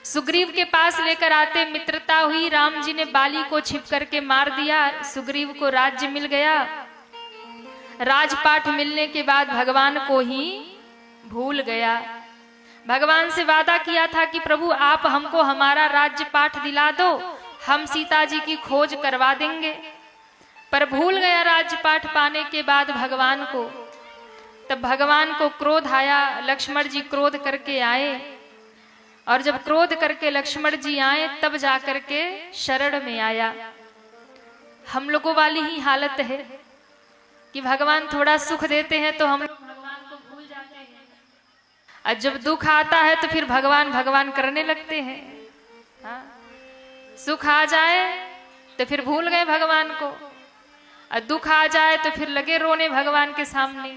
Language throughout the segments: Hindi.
सुग्रीव के पास लेकर आते, मित्रता हुई, राम जी ने बाली को छिप करके मार दिया, सुग्रीव को राज्य मिल गया। राजपाट मिलने के बाद भगवान को ही भूल गया। भगवान से वादा किया था कि प्रभु आप हमको हमारा राज्यपाट दिला दो, हम सीता जी की खोज करवा देंगे। पर भूल गया राज्यपाट पाने के बाद भगवान को। तब भगवान को क्रोध आया, लक्ष्मण जी क्रोध करके आए, और जब क्रोध करके लक्ष्मण जी आए तब जाकर के शरण में आया। हम लोगों वाली ही हालत है कि भगवान थोड़ा सुख देते हैं तो हम लोग भगवान को भूल जाते हैं, और जब दुख आता है तो फिर भगवान भगवान करने लगते हैं। हाँ? सुख आ जाए तो फिर भूल गए भगवान को, और दुख आ जाए तो फिर लगे रोने भगवान के सामने।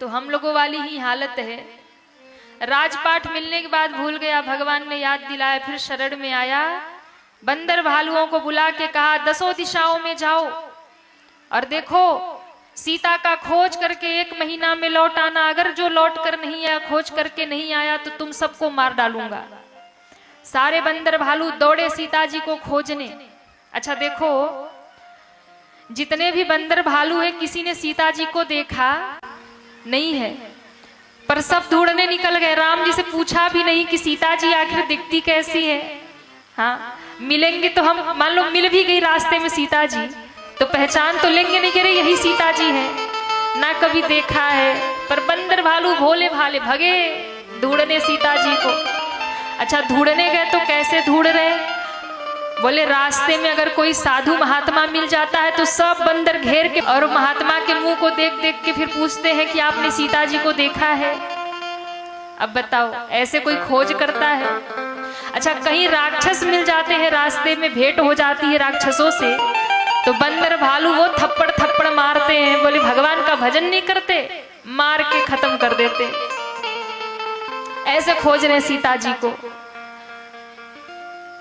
तो हम लोगों वाली ही हालत है। राजपाट मिलने के बाद भूल गया, भगवान ने याद दिलाया, फिर शरण में आया। बंदर भालुओं को बुला के कहा 10 दिशाओं में जाओ और देखो सीता का खोज करके 1 महीना में लौट आना। अगर जो लौट कर नहीं आया, खोज करके नहीं आया, तो तुम सबको मार डालूंगा। सारे बंदर भालू दौड़े सीता जी को खोजने। अच्छा देखो, जितने भी बंदर भालू है किसी ने सीता जी को देखा नहीं है, पर सब ढूंढने निकल गए। राम जी से पूछा भी नहीं कि सीता जी आखिर दिखती कैसी है। हाँ, मिलेंगे तो हम, मान लो मिल भी गई रास्ते में सीता जी, तो पहचान तो लेंगे नहीं कि यही सीता जी है, ना कभी देखा है। पर बंदर भालू भोले भाले भगे ढूंढने सीता जी को। अच्छा, ढूंढने गए तो कैसे ढूंढ रहे? बोले रास्ते में अगर कोई साधु महात्मा मिल जाता है तो सब बंदर घेर के और महात्मा के मुंह को देख देख के फिर पूछते हैं कि आपने सीता जी को देखा है। अब बताओ, ऐसे कोई खोज करता है? अच्छा, कहीं राक्षस मिल जाते हैं, रास्ते में भेंट हो जाती है राक्षसों से, तो बंदर भालू वो थप्पड़ थप्पड़ मारते हैं। बोले भगवान का भजन नहीं करते, मार के खत्म कर देते। ऐसे खोज रहे सीता जी को।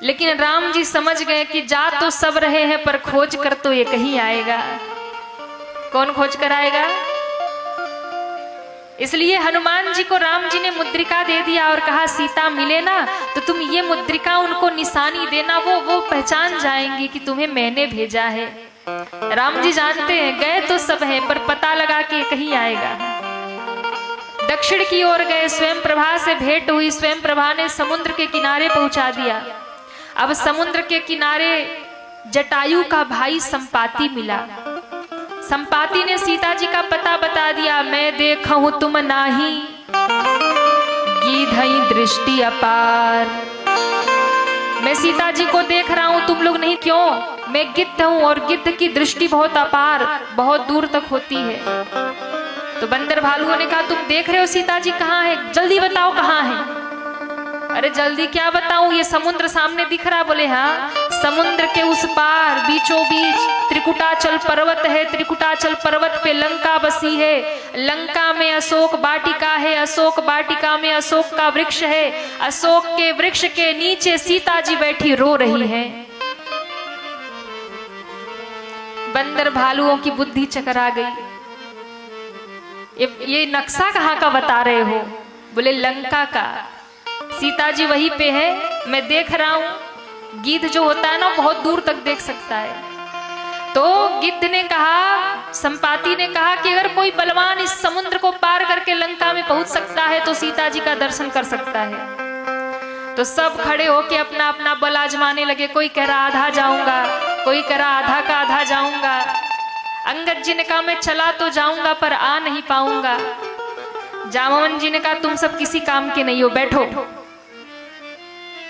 लेकिन राम जी समझ गए कि जा तो सब रहे हैं, पर खोज कर तो ये कहीं आएगा। कौन खोज कर आएगा? इसलिए हनुमान जी को राम जी ने मुद्रिका दे दिया और कहा सीता मिले ना तो तुम ये मुद्रिका उनको निशानी देना, वो पहचान जाएंगी कि तुम्हें मैंने भेजा है। राम जी जानते हैं गए तो सब है, पर पता लगा कि कहीं आएगा। दक्षिण की ओर गए, स्वयं प्रभा से भेंट हुई। स्वयं प्रभा ने समुद्र के किनारे पहुंचा दिया। अब समुद्र के किनारे जटायु का भाई संपाति मिला। संपाति ने सीता जी का पता बता दिया। मैं देखूं तुम नाही, गीधई दृष्टि अपार। मैं सीता जी को देख रहा हूं, तुम लोग नहीं। क्यों? मैं गिद्ध हूं और गिद्ध की दृष्टि बहुत अपार, बहुत दूर तक होती है। तो बंदर भालुओं ने कहा तुम देख रहे हो सीता जी कहाँ है, जल्दी बताओ कहाँ है। अरे जल्दी क्या बताऊं, ये समुद्र सामने दिख रहा। बोले हाँ, समुद्र के उस पार बीचों बीच त्रिकुटाचल पर्वत है। त्रिकुटाचल पर्वत पे लंका बसी है। लंका में अशोक वाटिका है। अशोक वाटिका में अशोक का वृक्ष है। अशोक के वृक्ष के नीचे सीता जी बैठी रो रही हैं। बंदर भालुओं की बुद्धि चकरा गई। ये नक्शा कहाँ का बता रहे हो? बोले लंका का। सीता जी वहीं पे है, मैं देख रहा हूं। गिद्ध जो होता है ना बहुत दूर तक देख सकता है। तो गिद्ध ने कहा, संपाति ने कहा कि अगर कोई बलवान इस समुद्र को पार करके लंका में पहुंच सकता है तो सीता जी का दर्शन कर सकता है। तो सब खड़े होके अपना अपना बल आजमाने लगे। कोई कह रहा आधा जाऊंगा, कोई कह रहा आधा का आधा जाऊंगा। अंगद जी ने कहा मैं चला तो जाऊंगा पर आ नहीं पाऊंगा। जामवन जी ने कहा तुम सब किसी काम के नहीं हो, बैठो।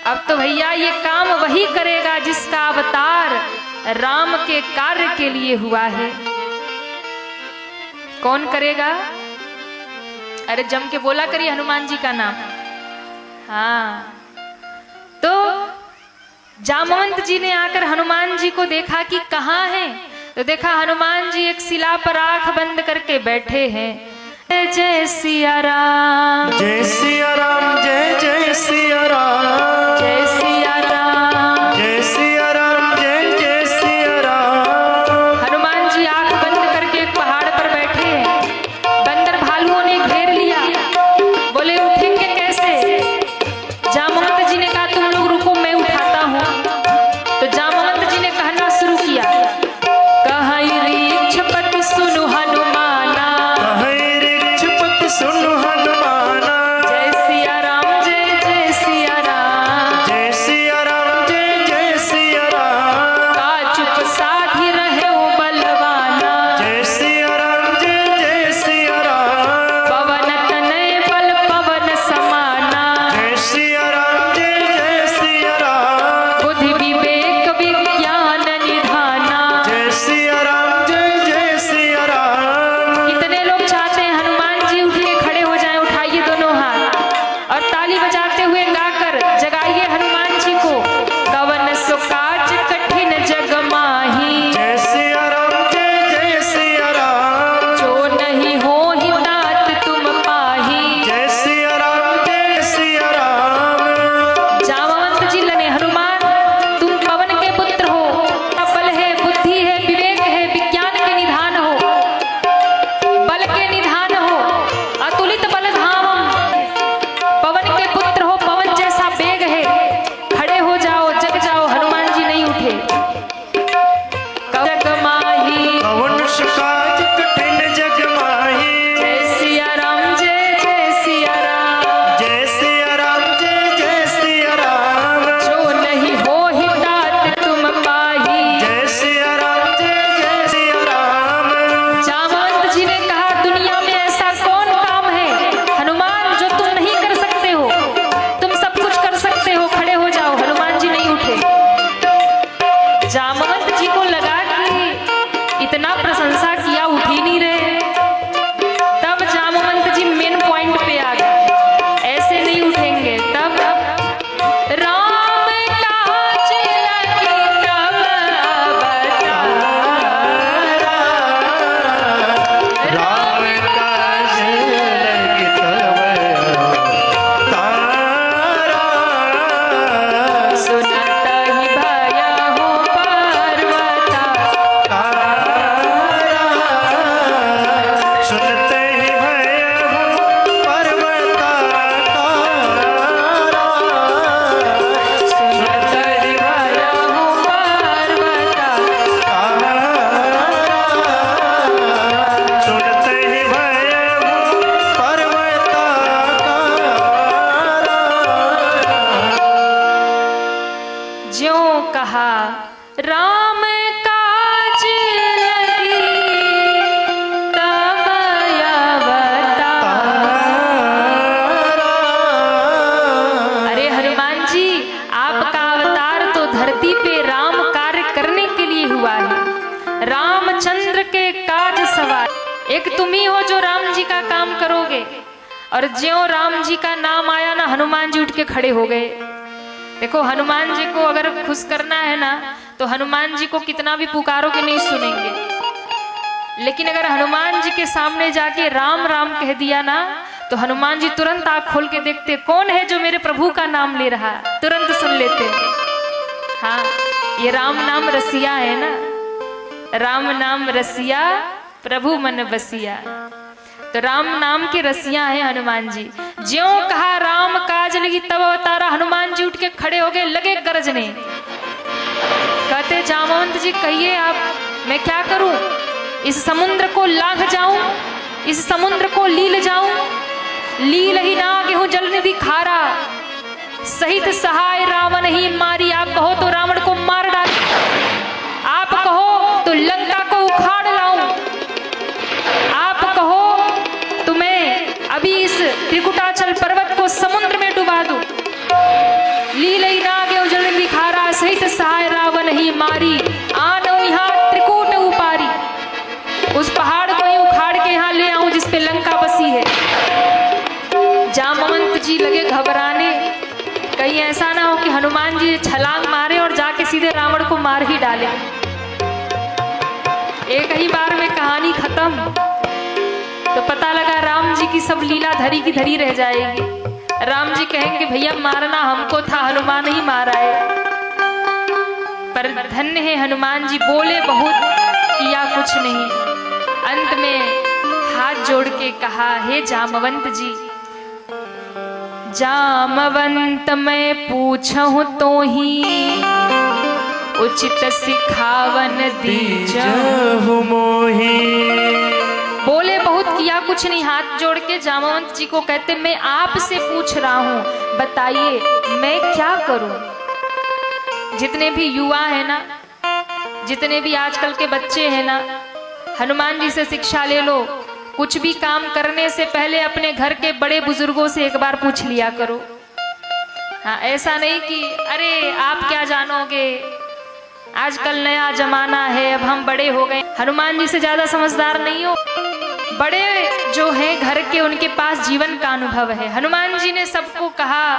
अब तो भैया ये काम वही करेगा जिसका अवतार राम के कार्य के लिए हुआ है। कौन करेगा? अरे जम के बोला करिए हनुमान जी का नाम। हाँ, तो जामवंत जी ने आकर हनुमान जी को देखा कि कहाँ हैं, तो देखा हनुमान जी एक शिला पर आंख बंद करके बैठे हैं। जय सिया राम, जय सिया राम, जय जय सिया राम, जय सिया राम, जय सिया राम, जय जय सिया राम। हनुमान जी आंख बंद करके एक पहाड़ पर बैठे हैं। बंदर भालुओं ने घेर लिया। बोले उठेंगे कैसे? जामुन ज्यों कहा राम काज लगी तब अवतार। अरे हनुमान जी, आपका अवतार तो धरती पे राम कार्य करने के लिए हुआ है। रामचंद्र के काज सवार एक तुम ही हो जो राम जी का काम करोगे। और ज्यों राम जी का नाम आया ना, हनुमान जी उठ के खड़े हो गए। देखो, हनुमान जी को अगर खुश करना है ना, तो हनुमान जी को कितना भी पुकारोगे नहीं सुनेंगे। लेकिन अगर हनुमान जी के सामने जाके राम राम कह दिया ना, तो हनुमान जी तुरंत आंख खोल के देखते, कौन है जो मेरे प्रभु का नाम ले रहा, तुरंत सुन लेते। हाँ, ये राम नाम रसिया है ना, राम नाम रसिया प्रभु मन बसिया। तो राम नाम के रसिया हैं हनुमान जी। ज्यों कहा राम काज लगी तब अवतारा। हनुमान जी उठ के खड़े हो गए, लगे गरजने। कहते जामवंत जी, कहिए आप, मैं क्या करूं? इस समुद्र को लांघ जाऊं, इस समुद्र को लील जाऊं? लील ही ना गेहूं जल निधि खारा, सहित सहाय रावण ही मारी। आप कहो तो रावण को मार डाल, आप कहो तो लंका को उखाड़ लाऊं, आप कहो तो मैं अभी इस त्रिकुटाचल पर्वत को समुद्र में डुबा दूं। लीलई नागे उजड़ दिखारा, सहित सहाय रावण ही मारी। आनो यहाँ त्रिकूट उपारी, उस पहाड़ को ही उखाड़ के यहाँ ले आऊं जिस पे लंका बसी है। जामवंत जी लगे घबराने, कहीं ऐसा ना हो कि हनुमान जी छलांग मारे और जाके सीधे रावण को मार ही डाले। एक ही बार में कहानी खत्म। तो पता लगा राम जी की सब लीला धरी की धरी रह जाएगी। राम जी कहेंगे भैया मारना हमको था, हनुमान ही मारा है। पर धन्य है हनुमान जी, बोले बहुत किया कुछ नहीं। अंत में हाथ जोड़ के कहा, हे जामवंत जी, जामवंत मैं पूछूं तो ही उचित सिखावन दीजहु मोहि। बोले बहुत किया कुछ नहीं। हाथ जोड़ के जामवंत जी को कहते, मैं आपसे पूछ रहा हूं, बताइए मैं क्या करूं। जितने भी युवा है ना, जितने भी आजकल के बच्चे हैं ना, हनुमान जी से शिक्षा ले लो। कुछ भी काम करने से पहले अपने घर के बड़े बुजुर्गों से एक बार पूछ लिया करो। हाँ, ऐसा नहीं कि अरे आप क्या जानोगे, आजकल नया जमाना है, अब हम बड़े हो गए। हनुमान जी से ज्यादा समझदार नहीं हो। बड़े जो हैं घर के, उनके पास जीवन का अनुभव है। हनुमान जी ने सबको कहा,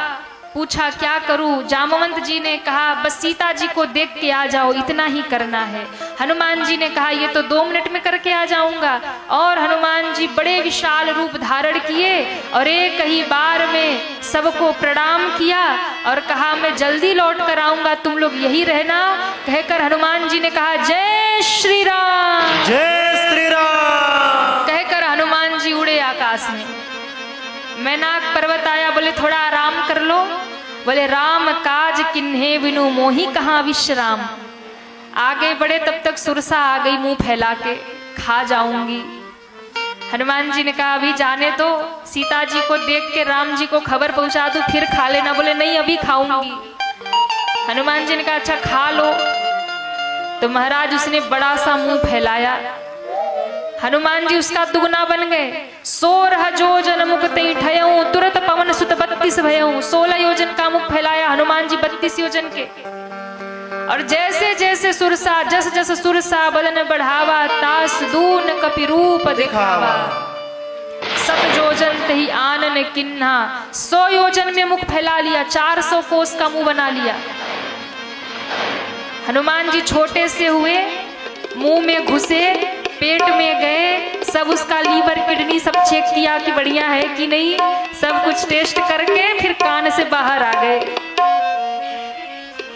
पूछा क्या करूं। जामवंत जी ने कहा बस सीता जी को देख के आ जाओ, इतना ही करना है। हनुमान जी ने कहा ये तो 2 मिनट में करके आ जाऊंगा। और हनुमान जी बड़े विशाल रूप धारण किए और एक ही बार में सबको प्रणाम किया और कहा मैं जल्दी लौट कर आऊंगा, तुम लोग यही रहना। कहकर हनुमान जी ने कहा जय श्री राम, जय श्री राम। कहकर हनुमान जी उड़े आकाश में। मैनाक पर्वत आया, बोले थोड़ा आराम कर लो। बोले राम काज किन्हे बिनु मोही कहाँ विश्राम। आगे बढ़े तब तक सुरसा आ गई मुंह फैला के, खा जाऊंगी। हनुमान जी ने कहा अभी जाने दो, सीता जी को देख के राम जी को खबर पहुंचा दूं फिर खा लेना। बोले नहीं अभी खाऊंगी। हनुमान जी ने कहा अच्छा खा लो। तो महाराज उसने बड़ा सा मुंह फैलाया, हनुमान जी उसका दुगना बन गए। 16 योजन मुख ठयऊ तुरंत पवन सुत 32 भयऊ। 16 योजन का मुख फैलाया हनुमान जी 32 योजन के। और जैसे जैसे सुरसा, जस जस सुरसा बदन बढ़ावा, तास दून कपि रूप दिखावा। 7 योजन तही आनन किन्हा। 100 योजन में मुख फैला लिया, 400 कोस का मुंह बना लिया। हनुमान जी छोटे से हुए, मुंह में घुसे, पेट में गए, सब उसका लीवर किडनी सब चेक किया कि बढ़िया है कि नहीं, सब कुछ टेस्ट करके फिर कान से बाहर आ गए।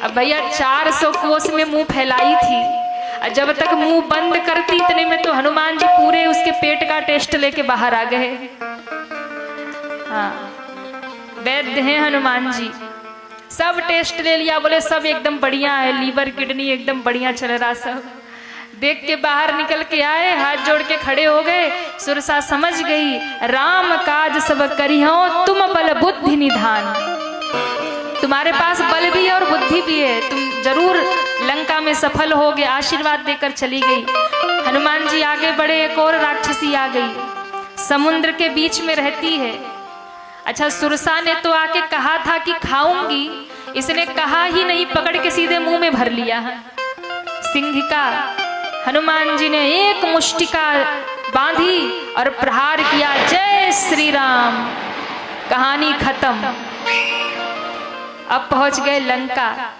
अब भैया 400 कोस में मुंह फैलाई थी, जब तक मुंह बंद करती इतने में तो हनुमान जी पूरे उसके पेट का टेस्ट लेके बाहर आ गए। हाँ, वैद्य हैं हनुमान जी, सब टेस्ट ले लिया, बोले सब एकदम बढ़िया है, लीवर किडनी एकदम बढ़िया चल रहा। सब देख के बाहर निकल के आए, हाथ जोड़ के खड़े हो गए। सुरसा समझ गई राम काज सब करिहो, तुम बल बुद्धि निधान। तुम्हारे पास बल भी है और बुद्धि भी है, तुम जरूर लंका में सफल हो गए, आशीर्वाद देकर चली गई। हनुमान जी आगे बढ़े, एक और राक्षसी आ गई, समुद्र के बीच में रहती है। अच्छा, सुरसा ने तो आके कहा था कि खाऊंगी, इसने कहा ही नहीं, पकड़ के सीधे मुंह में भर लिया। सिंहिका हनुमान जी ने एक मुष्टिका बांधी और प्रहार किया। जय श्री राम। कहानी खत्म। अब पहुंच गए लंका।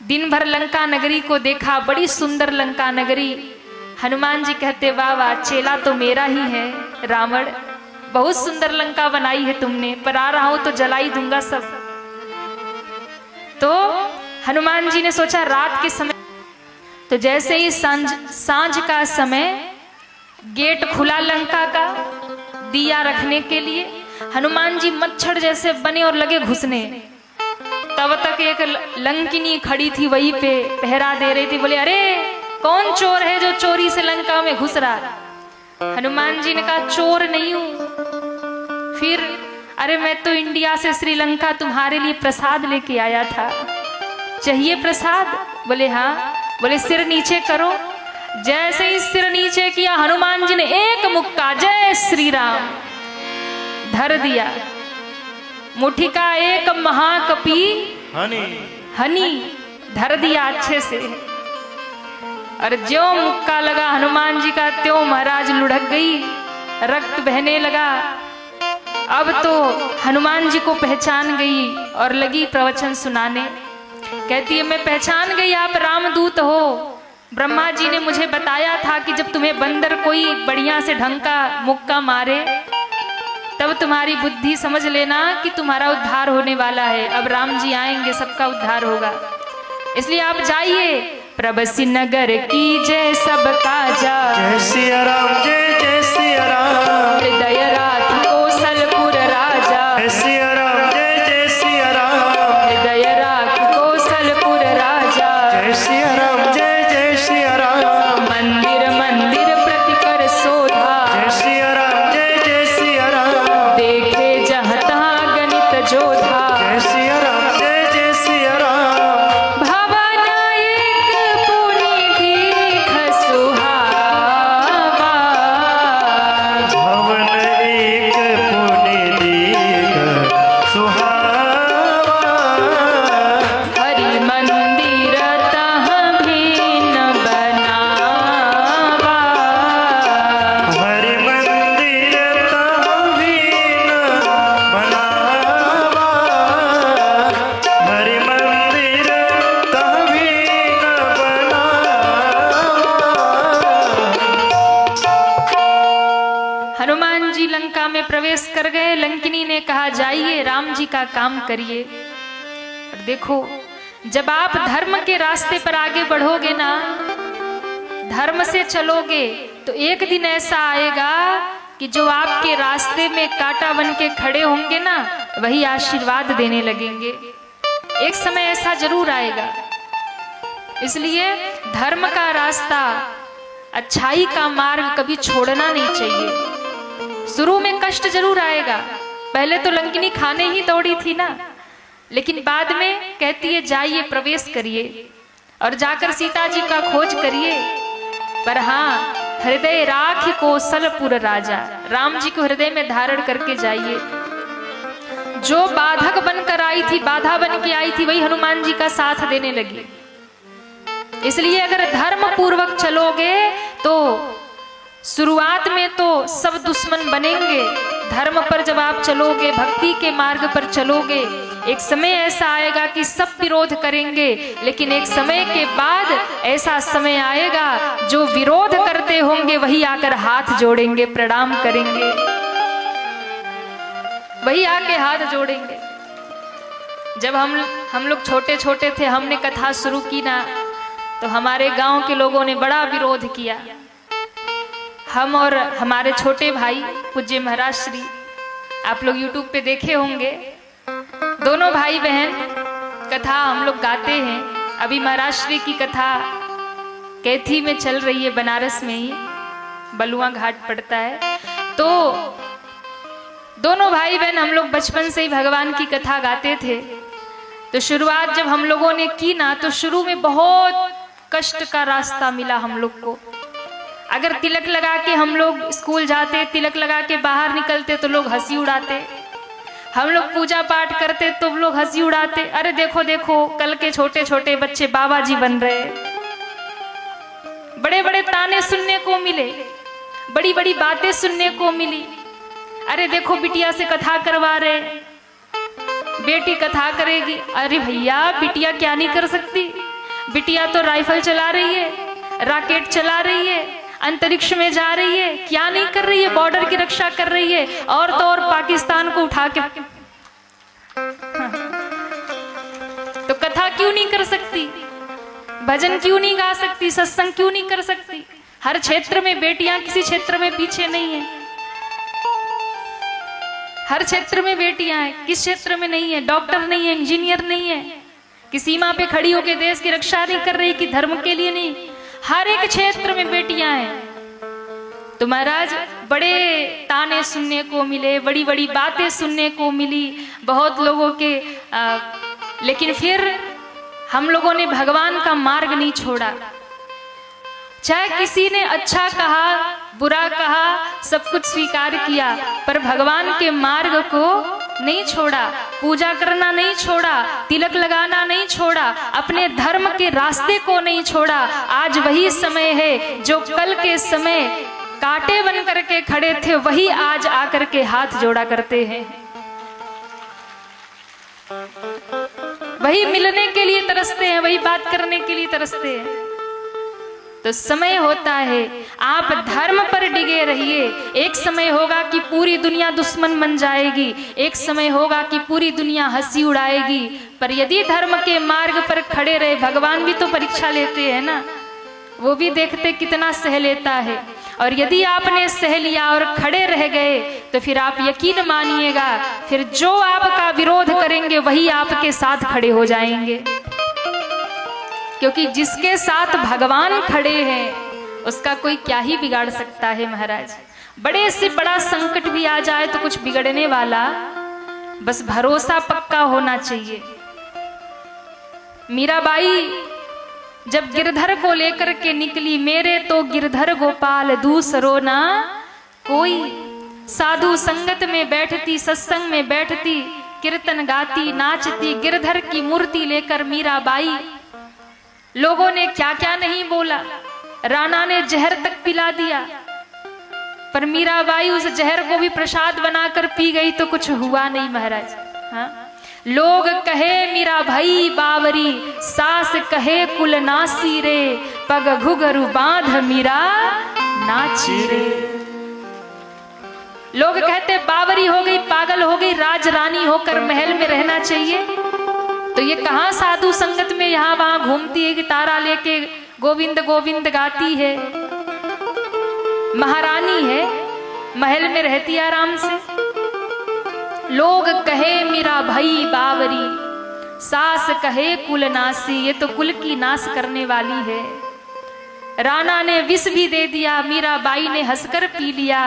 दिन भर लंका नगरी को देखा, बड़ी सुंदर लंका नगरी। हनुमान जी कहते, वाह वाह, चेला तो मेरा ही है रावण, बहुत सुंदर लंका बनाई है तुमने, पर आ रहा हूं तो जलाई दूंगा सब। तो हनुमान जी ने सोचा रात के समय, तो जैसे ही सांझ का समय, गेट खुला लंका का दिया रखने के लिए, हनुमान जी मच्छर जैसे बने और लगे घुसने। तब तक एक लंकिनी खड़ी थी वहीं पे, पहरा दे रही थी। बोले, अरे कौन चोर है जो चोरी से लंका में घुस रहा? हनुमान जी ने कहा, चोर नहीं हूं। फिर, अरे मैं तो इंडिया से श्रीलंका तुम्हारे लिए प्रसाद लेके आया था, चाहिए प्रसाद? बोले हाँ। बोले सिर नीचे करो। जैसे ही सिर नीचे किया, हनुमान जी ने एक मुक्का, जय श्री राम, धर दिया। मुट्ठी का एक महाकपी हनी धर दिया अच्छे से। और ज्यों मुक्का लगा हनुमान जी का, त्यों महाराज लुढ़क गई, रक्त बहने लगा। अब तो हनुमान जी को पहचान गई और लगी प्रवचन सुनाने। कहती है, मैं पहचान गई, आप रामदूत हो। ब्रह्मा जी ने मुझे बताया था कि जब तुम्हें बंदर कोई बढ़िया से ढंग का मुक्का मारे, तब तुम्हारी बुद्धि समझ लेना कि तुम्हारा उद्धार होने वाला है। अब राम जी आएंगे, सबका उद्धार होगा, इसलिए आप जाइए। प्रभसी नगर की जय सबका जा, जय सिया राम, जय जय सिया राम। हृदय राख कौशलपुर राजा, जय सिया राम, जय जय सिया राम। हृदय राख कौशलपुर राजा, जय सिया राम, जय जय सिया राम। मंदिर मंदिर प्रतिकर शोधा, जय सिया राम, जय जय सिया राम। देखे जहाँ तहाँ गणित जोधा, जय सिया राम, जय जय सिया राम। भवन एक पुनि दीख सुहावा, भवन एक पुनि दीख सुहावा। हरि मंदिर तहाँ भिन्न बनावा, हरि मंदिर तहाँ भिन्न बनावा। हरि मंदिर तहाँ भिन्न बनावा। हनुमान जी लंका में प्रवेश कर गए। लंकिनी ने कहा, जाइए राम जी का काम करिए। और देखो, जब आप धर्म के रास्ते पर आगे बढ़ोगे ना, धर्म से चलोगे, तो एक दिन ऐसा आएगा कि जो आपके रास्ते में कांटा बन के खड़े होंगे ना, वही आशीर्वाद देने लगेंगे। एक समय ऐसा जरूर आएगा। इसलिए धर्म का रास्ता, अच्छाई का मार्ग कभी छोड़ना नहीं चाहिए। शुरू में कष्ट जरूर आएगा, पहले तो लंकिनी खाने ही दौड़ी थी ना, लेकिन बाद में कहती है, जाइए प्रवेश करिए और जाकर सीता जी का खोज करिए। पर हाँ, हृदय राख कौशलपुर राजा, राम जी को हृदय में धारण करके जाइए। जो बाधक बनकर आई थी, बाधा बन के आई थी, वही हनुमान जी का साथ देने लगी। इसलिए अगर धर्म पूर्वक चलोगे तो शुरुआत में तो सब दुश्मन बनेंगे। धर्म पर जब आप चलोगे, भक्ति के मार्ग पर चलोगे, एक समय ऐसा आएगा कि सब विरोध करेंगे, लेकिन एक समय के बाद ऐसा समय आएगा जो विरोध करते होंगे वही आकर हाथ जोड़ेंगे, प्रणाम करेंगे, वही आके हाथ जोड़ेंगे। जब हम लोग छोटे छोटे थे, हमने कथा शुरू की ना, तो हमारे गांव के लोगों ने बड़ा विरोध किया। हम और हमारे छोटे भाई पूज्य महाराज श्री, आप लोग YouTube पे देखे होंगे, दोनों भाई बहन कथा हम लोग गाते हैं। अभी महाराज श्री की कथा कैथी में चल रही है, बनारस में ही, बलुआ घाट पड़ता है। तो दोनों भाई बहन हम लोग बचपन से ही भगवान की कथा गाते थे। तो शुरुआत जब हम लोगों ने की ना, तो शुरू में बहुत कष्ट का रास्ता मिला हम लोग को। अगर तिलक लगा के हम लोग स्कूल जाते, तिलक लगा के बाहर निकलते तो लोग हंसी उड़ाते। हम लोग पूजा पाठ करते तो लोग हंसी उड़ाते, अरे देखो देखो कल के छोटे छोटे बच्चे बाबा जी बन रहे। बड़े बड़े ताने सुनने को मिले, बड़ी बड़ी बातें सुनने को मिली। अरे देखो बिटिया से कथा करवा रहे, बेटी कथा करेगी। अरे भैया बिटिया क्या नहीं कर सकती, बिटिया तो राइफल चला रही है, रॉकेट चला रही है, अंतरिक्ष में जा रही है, क्या नहीं कर रही है, बॉर्डर की रक्षा कर रही है, और तो और पाकिस्तान को उठा के। तो कथा क्यों नहीं कर सकती, भजन क्यों नहीं गा सकती, सत्संग क्यों नहीं कर सकती। हर क्षेत्र में बेटियां किसी क्षेत्र में पीछे नहीं है, हर क्षेत्र में बेटियां हैं, किस क्षेत्र में नहीं है। डॉक्टर नहीं है, इंजीनियर नहीं है, कि सीमा पे खड़ी होकर देश की रक्षा नहीं कर रही, कि धर्म के लिए नहीं, हर एक क्षेत्र में बेटियां हैं। तो महाराज बड़े ताने सुनने को मिले, बड़ी बड़ी बातें सुनने को मिली बहुत लोगों के, लेकिन फिर हम लोगों ने भगवान का मार्ग नहीं छोड़ा। चाहे किसी ने अच्छा कहा बुरा कहा, सब कुछ स्वीकार किया, पर भगवान के मार्ग को नहीं छोड़ा, पूजा करना नहीं छोड़ा, तिलक लगाना नहीं छोड़ा, अपने धर्म के रास्ते को नहीं छोड़ा। आज वही समय है जो कल के समय कांटे बन करके खड़े थे, वही आज आकर के हाथ जोड़ा करते हैं, वही मिलने के लिए तरसते हैं, वही बात करने के लिए तरसते हैं। तो समय होता है, आप धर्म पर डिगे रहिए। एक समय होगा कि पूरी दुनिया दुश्मन बन जाएगी, एक समय होगा कि पूरी दुनिया हंसी उड़ाएगी, पर यदि धर्म के मार्ग पर खड़े रहे, भगवान भी तो परीक्षा लेते हैं ना, वो भी देखते कितना सह लेता है। और यदि आपने सह लिया और खड़े रह गए तो फिर आप यकीन मानिएगा, फिर जो आपका विरोध करेंगे वही आपके साथ खड़े हो जाएंगे, क्योंकि जिसके साथ भगवान खड़े हैं उसका कोई क्या ही बिगाड़ सकता है। महाराज बड़े से बड़ा संकट भी आ जाए तो कुछ बिगड़ने वाला, बस भरोसा पक्का होना चाहिए। मीराबाई जब गिरधर को लेकर के निकली, मेरे तो गिरधर गोपाल दूसरो ना कोई, साधु संगत में बैठती, सत्संग में बैठती, कीर्तन गाती, नाचती, गिरधर की मूर्ति लेकर मीराबाई। लोगों ने क्या क्या नहीं बोला, राणा ने जहर तक पिला दिया, पर मीराबाई उस जहर को भी प्रसाद बनाकर पी गई तो कुछ हुआ नहीं। महाराज हाँ, लोग कहे मीरा भाई बावरी, सास कहे कुल नासी रे, पग घुघरू बांध मीरा नाची रे। लोग कहते बावरी हो गई, पागल हो गई, राज रानी होकर महल में रहना चाहिए। तो ये कहाँ साधु संगत में यहाँ वहां घूमती है, गिटारा लेके गोविंद गोविंद गाती है, महारानी है, महल में रहती है आराम से। लोग कहे मीरा भाई बावरी, सास कहे कुल नासी, ये तो कुल की नाश करने वाली है। राणा ने विष भी दे दिया, मीराबाई ने हंसकर पी लिया।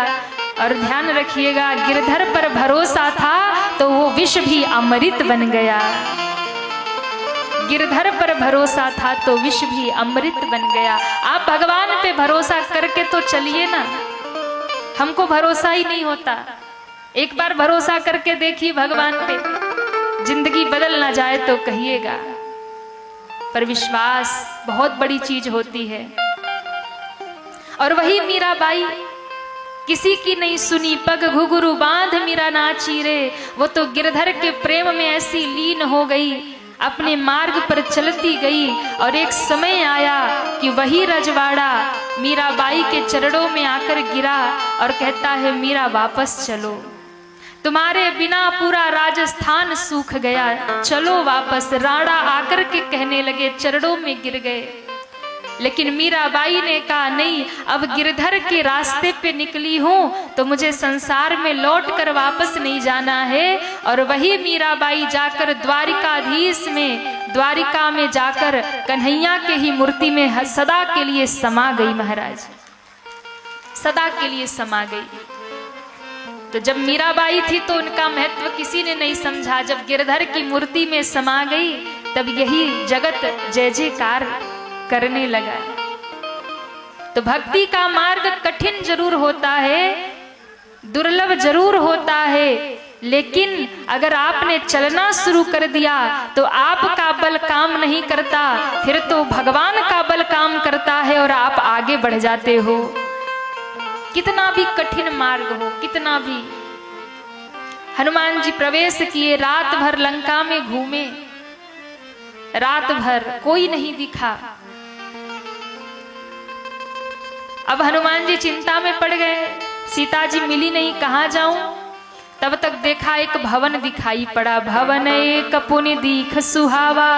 और ध्यान रखिएगा, गिरधर पर भरोसा था तो वो विष भी अमृत बन गया। गिरधर पर भरोसा था तो विष भी अमृत बन गया। आप भगवान पे भरोसा करके तो चलिए ना, हमको भरोसा ही नहीं होता। एक बार भरोसा करके देखिए भगवान पे, जिंदगी बदल ना जाए तो कहिएगा। पर विश्वास बहुत बड़ी चीज होती है। और वही मीराबाई किसी की नहीं सुनी, पग घुघरू बांध मीरा नाची रे। वो तो गिरधर के प्रेम में ऐसी लीन हो गई, अपने मार्ग पर चलती गई। और एक समय आया कि वही रजवाड़ा मीराबाई के चरणों में आकर गिरा और कहता है, मीरा वापस चलो, तुम्हारे बिना पूरा राजस्थान सूख गया, चलो वापस। राणा आकर के कहने लगे, चरणों में गिर गए। लेकिन मीराबाई ने कहा, नहीं, अब गिरधर के रास्ते पे निकली हूं तो मुझे संसार में लौट कर वापस नहीं जाना है। और वही मीराबाई जाकर द्वारिकाधीश में, द्वारिका में जाकर कन्हैया के ही मूर्ति में सदा के लिए समा गई। महाराज सदा के लिए समा गई। तो जब मीराबाई थी तो उनका महत्व किसी ने नहीं समझा। जब गिरधर की मूर्ति में समा गई तब यही जगत जय जयकार करने लगा। तो भक्ति का मार्ग कठिन जरूर होता है, दुर्लभ जरूर होता है, लेकिन अगर आपने चलना शुरू कर दिया तो आपका बल काम नहीं करता, फिर तो भगवान का बल काम करता है और आप आगे बढ़ जाते हो। कितना भी कठिन मार्ग हो, कितना भी। हनुमान जी प्रवेश किए, रात भर लंका में घूमे, रात भर कोई नहीं दिखा। अब हनुमान जी चिंता में पड़ गए, सीता जी मिली नहीं, कहाँ जाऊं। तब तक देखा एक भवन दिखाई पड़ा। भवन एक पुनि दीख सुहावा,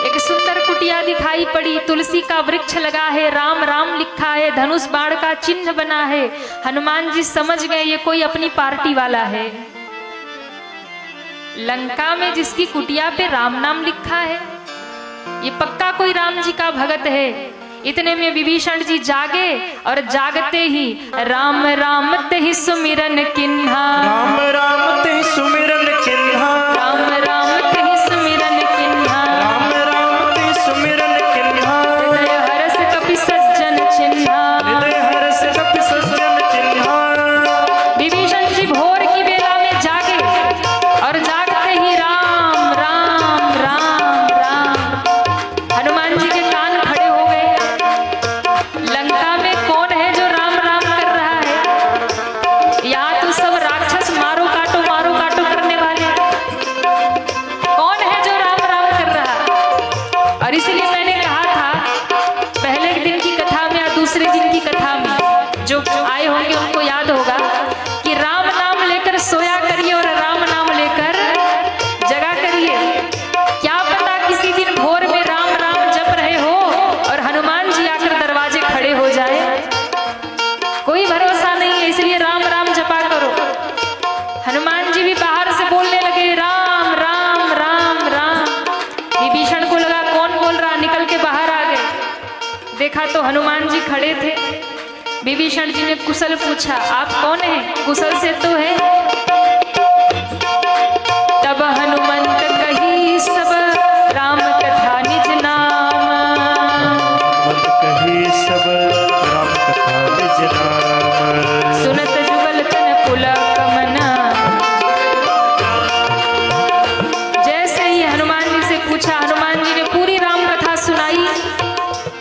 एक सुंदर कुटिया दिखाई पड़ी। तुलसी का वृक्ष लगा है, राम राम लिखा है, धनुष बाण का चिन्ह बना है। हनुमान जी समझ गए ये कोई अपनी पार्टी वाला है। लंका में जिसकी कुटिया पे राम नाम लिखा है, ये पक्का कोई राम जी का भगत है। इतने में विभीषण जी जागे और जागते ही राम राम ते ही सुमिरन किन्हा, राम राम ते सुमिरन किन्हा, राम राम ते ही सुमिरन किन्हा, राम राम ते सुमिरन किन्हा, हृदय हरस कपि सज्जन चिन्हा, हृदय हरस कपि सज्जन चिन्हा। विभीषण जी भोर की बेला में जागे और जागते ही राम राम राम राम। हनुमान जी के कान खड़े हो गए। लंका में कौन है जो राम राम कर रहा है? यहाँ तो सब राक्षस मारो काटो करने वाले। कौन है जो राम राम कर रहा? और इसलिए मैंने कहा था पहले दिन की कथा में या दूसरे दिन की कथा में, जो आए होंगे उनको याद होगा कि राम नाम लेकर सोया करिए और राम नाम लेकर जगा करिए। क्या पता किसी दिन भोर में राम राम जप रहे हो और हनुमान जी आकर दरवाजे खड़े हो जाए, कोई भरोसा नहीं है। इसलिए राम राम जपा करो। हनुमान जी भी बाहर से बोलने लगे राम राम राम राम। विभीषण को लगा कौन बोल रहा, निकल के बाहर आ गए। देखा तो हनुमान जी खड़े थे। विभीषण जी ने कुशल पूछा, आप कौन हैं? कुशल से तो है। तब हनुमंत कही सब राम कथा निज नाम, मत कही सब राम कथा निज नाम, सुनत जुगल तन पुलक मना। जैसे ही हनुमान जी से पूछा, हनुमान जी ने पूरी राम कथा सुनाई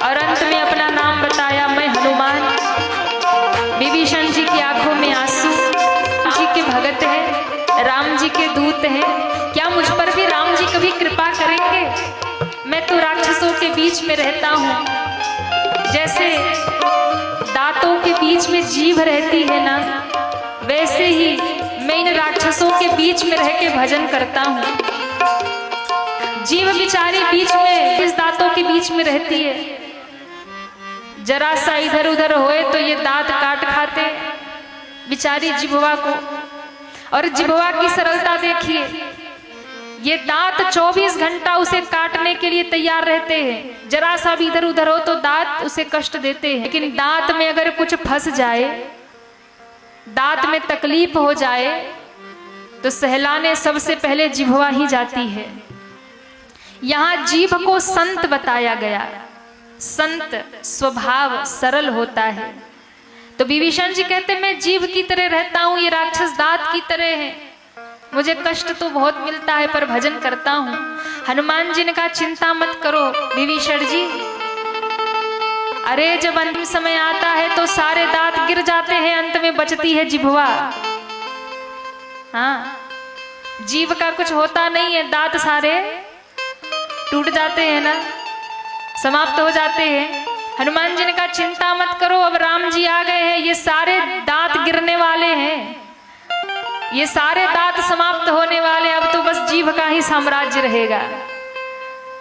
और अंत में अपना नाम बताया, मैं हनुमान। विभीषण जी की आंखों में आंसू, जी के भगत है, राम जी के दूत हैं, क्या मुझ पर भी राम जी कभी कृपा करेंगे? मैं तो राक्षसों के बीच में रहता हूँ। जैसे दांतों के बीच में जीभ रहती है ना, वैसे ही मैं इन राक्षसों के बीच में रह के भजन करता हूँ। जीभ बिचारी बीच में, इस दांतों के बीच में रहती है। जरा सा इधर उधर होए तो ये दांत काट खाते बिचारी जिह्वा को। और जिह्वा की सरलता देखिए, ये दांत 24 घंटा उसे काटने के लिए तैयार रहते हैं। जरा सा भी इधर उधर हो तो दांत उसे कष्ट देते हैं, लेकिन दांत में अगर कुछ फंस जाए, दांत में तकलीफ हो जाए तो सहलाने सबसे पहले जिह्वा ही जाती है। यहाँ जीभ को संत बताया गया। संत स्वभाव सरल होता है। तो विभीषण जी कहते मैं जीभ की तरह रहता हूँ, ये राक्षस दांत की तरह है, मुझे कष्ट तो बहुत मिलता है पर भजन करता हूँ। हनुमान जी ने कहा चिंता मत करो विभीषण जी, अरे जब अंतिम समय आता है तो सारे दांत गिर जाते हैं, अंत में बचती है जिह्वा। हाँ, जीभ का कुछ होता नहीं है, दांत सारे टूट जाते हैं ना, समाप्त हो जाते हैं। हनुमान जी ने कहा चिंता मत करो, अब राम जी आ गए हैं, ये सारे दांत गिरने वाले हैं, ये सारे दांत समाप्त होने वाले, अब तो बस जीभ का ही साम्राज्य रहेगा।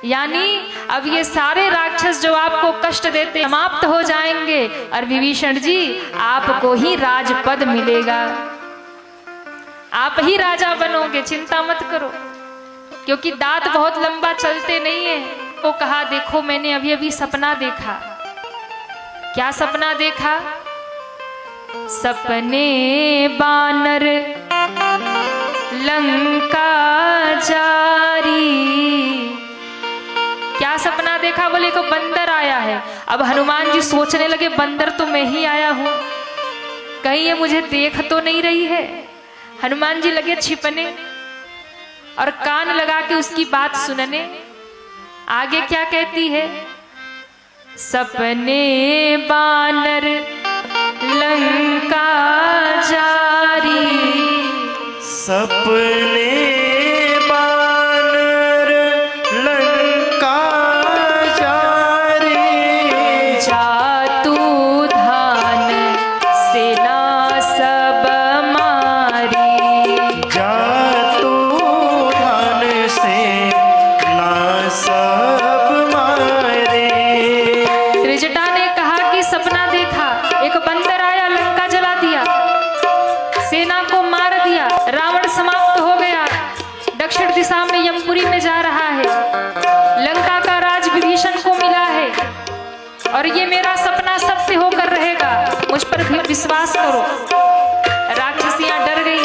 यानी अब ये सारे राक्षस जो आपको कष्ट देते समाप्त हो जाएंगे और विभीषण जी आपको ही राजपद मिलेगा, आप ही राजा बनोगे, चिंता मत करो। क्योंकि दांत बहुत लंबा चलते नहीं है। तो कहा देखो मैंने अभी अभी सपना देखा। क्या सपना देखा? सपने बानर लंका जारी। क्या सपना देखा? बोले को बंदर आया है। अब हनुमान जी सोचने लगे बंदर तो मैं ही आया हूं, कहीं ये मुझे देख तो नहीं रही है। हनुमान जी लगे छिपने और कान लगा के उसकी बात सुनने। आगे क्या कहती है? सपने बानर लंका जारी, सपने बानर लंका जारी। जातु धान सेना सब मारी, जातु धान सेना सब मारे। त्रिजटा ने कहा कि सपना देखा, एक बंदर आया, लंका जला दिया, सेना को मार दिया, रावण समाप्त हो गया। दक्षिण दिशा में यमपुरी में जा रहा है, लंका का राज विभीषण को मिला है और ये मेरा सपना सत्य होकर रहेगा, मुझ पर भी विश्वास करो। राक्षसियां डर गई,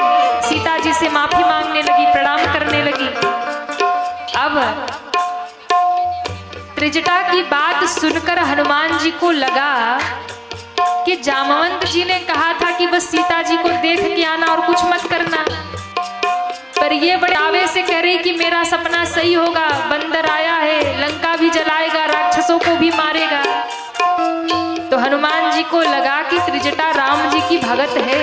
सीता जी से माफी मांगने लगी, प्रणाम करने लगी। अब त्रिजटा की बात सुनकर हनुमान जी को लगा कि जामवंत जी ने कहा था कि बस सीता जी को देख के आना और कुछ मत करना, पर ये बड़े दावे से कह रही कि मेरा सपना सही होगा, बंदर आया है, लंका भी जलाएगा, राक्षसों को भी मारेगा। तो हनुमान जी को लगा कि त्रिजटा राम जी की भगत है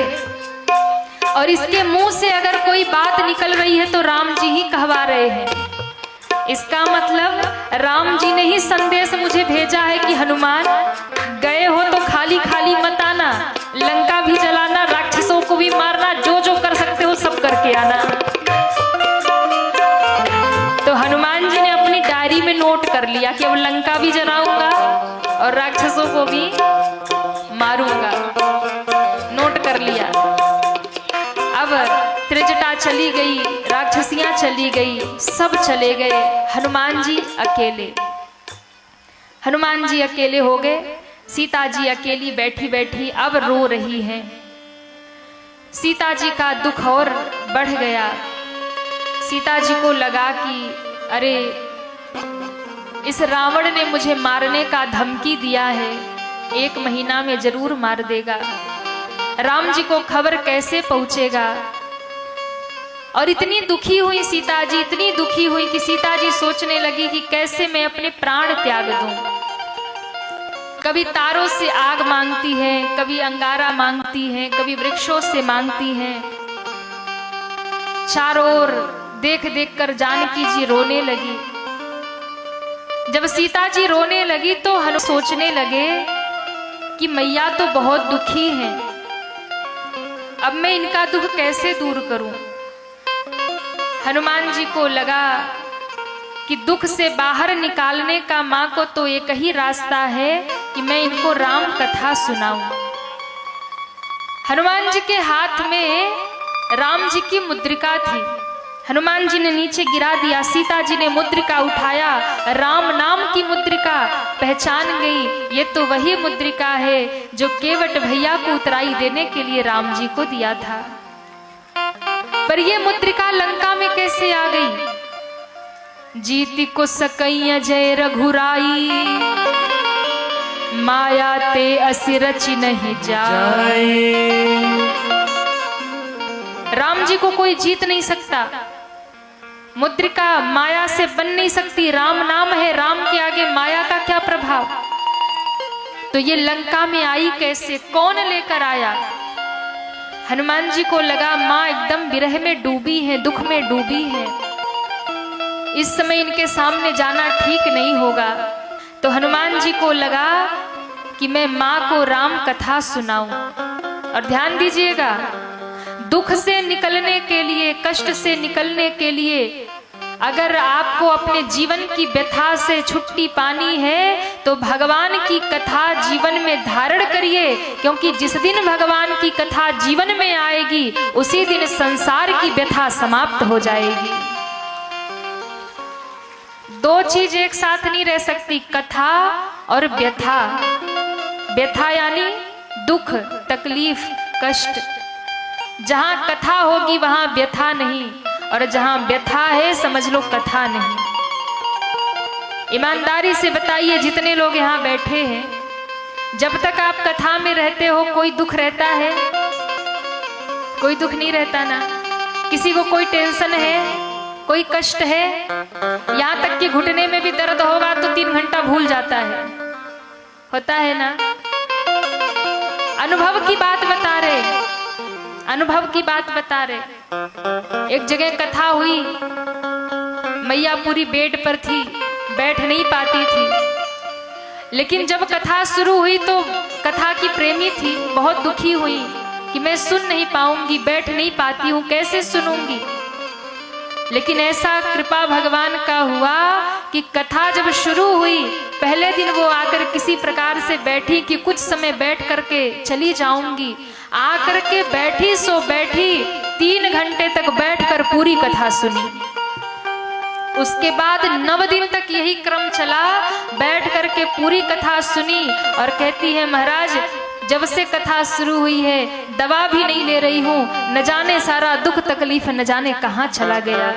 और इसके मुंह से अगर कोई बात निकल रही है तो राम जी ही कहवा रहे हैं। इसका मतलब राम जी ने ही संदेश मुझे भेजा है कि हनुमान गए हो तो खाली खाली मत आना, लंका भी जलाना, राक्षसों को भी मारना, जो जो कर सकते हो सब करके आना। तो हनुमान जी ने अपनी डायरी में नोट कर लिया कि अब लंका भी जलाऊंगा और राक्षसों को भी मारूंगा, नोट कर लिया। अब त्रिजटा चली गई, राक्षसियां चली गई, सब चले गए, हनुमान जी अकेले। हनुमान जी अकेले हो गए, सीता जी अकेली बैठी बैठी अब रो रही हैं। सीता जी का दुख और बढ़ गया। सीता जी को लगा कि अरे इस रावण ने मुझे मारने का धमकी दिया है, 1 महीना में जरूर मार देगा। राम जी को खबर कैसे पहुंचेगा? और इतनी दुखी हुई सीता जी, इतनी दुखी हुई कि सीता जी सोचने लगी कि कैसे मैं अपने प्राण त्याग दूं। कभी तारों से आग मांगती है, कभी अंगारा मांगती है, कभी वृक्षों से मांगती है। चारों ओर देख देख कर जानकी जी रोने लगी। जब सीता जी रोने लगी तो हनुमान सोचने लगे कि मैया तो बहुत दुखी हैं, अब मैं इनका दुख कैसे दूर करूं। हनुमान जी को लगा कि दुख से बाहर निकालने का मां को तो एक ही रास्ता है कि मैं इनको राम कथा सुनाऊं। हनुमान जी के हाथ में राम जी की मुद्रिका थी, हनुमान जी ने नीचे गिरा दिया, सीता जी ने मुद्रिका उठाया, राम नाम की मुद्रिका पहचान गई, ये तो वही मुद्रिका है जो केवट भैया को उतराई देने के लिए राम जी को दिया था। पर ये मुद्रिका लंका में कैसे आ गई? जीती को सकैया जय रघुराई, माया ते असि नहीं जाए। राम जी को कोई जीत नहीं सकता, मुद्रिका माया से बन नहीं सकती, राम नाम है, राम के आगे माया का क्या प्रभाव। तो ये लंका में आई कैसे, कौन लेकर आया? हनुमान जी को लगा माँ एकदम विरह में डूबी है, दुख में डूबी है, इस समय इनके सामने जाना ठीक नहीं होगा। तो हनुमान जी को लगा कि मैं माँ को राम कथा सुनाऊं। और ध्यान दीजिएगा, दुख से निकलने के लिए, कष्ट से निकलने के लिए अगर आपको अपने जीवन की व्यथा से छुट्टी पानी है तो भगवान की कथा जीवन में धारण करिए, क्योंकि जिस दिन भगवान की कथा जीवन में आएगी उसी दिन संसार की व्यथा समाप्त हो जाएगी। दो चीज एक साथ नहीं रह सकती, कथा और व्यथा। व्यथा यानी दुख, तकलीफ, कष्ट। जहां कथा होगी वहां व्यथा नहीं, और जहां व्यथा है समझ लो कथा नहीं। ईमानदारी से बताइए, जितने लोग यहाँ बैठे हैं, जब तक आप कथा में रहते हो कोई दुख रहता है? कोई दुख नहीं रहता ना। किसी को कोई टेंशन है, कोई कष्ट है, यहाँ तक कि घुटने में भी दर्द होगा तो 3 घंटा भूल जाता है, होता है ना। अनुभव की बात बता रहे, अनुभव की बात बता रहे। एक जगह कथा हुई, मैया पूरी बेड पर थी, बैठ नहीं पाती थी। लेकिन जब कथा शुरू हुई तो कथा की प्रेमी थी, बहुत दुखी हुई कि मैं सुन नहीं पाऊंगी, बैठ नहीं पाती हूँ, कैसे सुनूंगी। लेकिन ऐसा कृपा भगवान का हुआ कि कथा जब शुरू हुई, पहले दिन वो आकर किसी प्रकार से बैठी कि कुछ समय बैठ करके चली जाऊंगी। आकर के बैठी सो बैठी, 3 घंटे तक बैठकर पूरी कथा सुनी। उसके बाद 9 दिन तक यही क्रम चला, बैठ करके पूरी कथा सुनी और कहती है, महाराज जब से कथा शुरू हुई है दवा भी नहीं ले रही हूँ, न जाने सारा दुख तकलीफ न जाने कहाँ चला गया।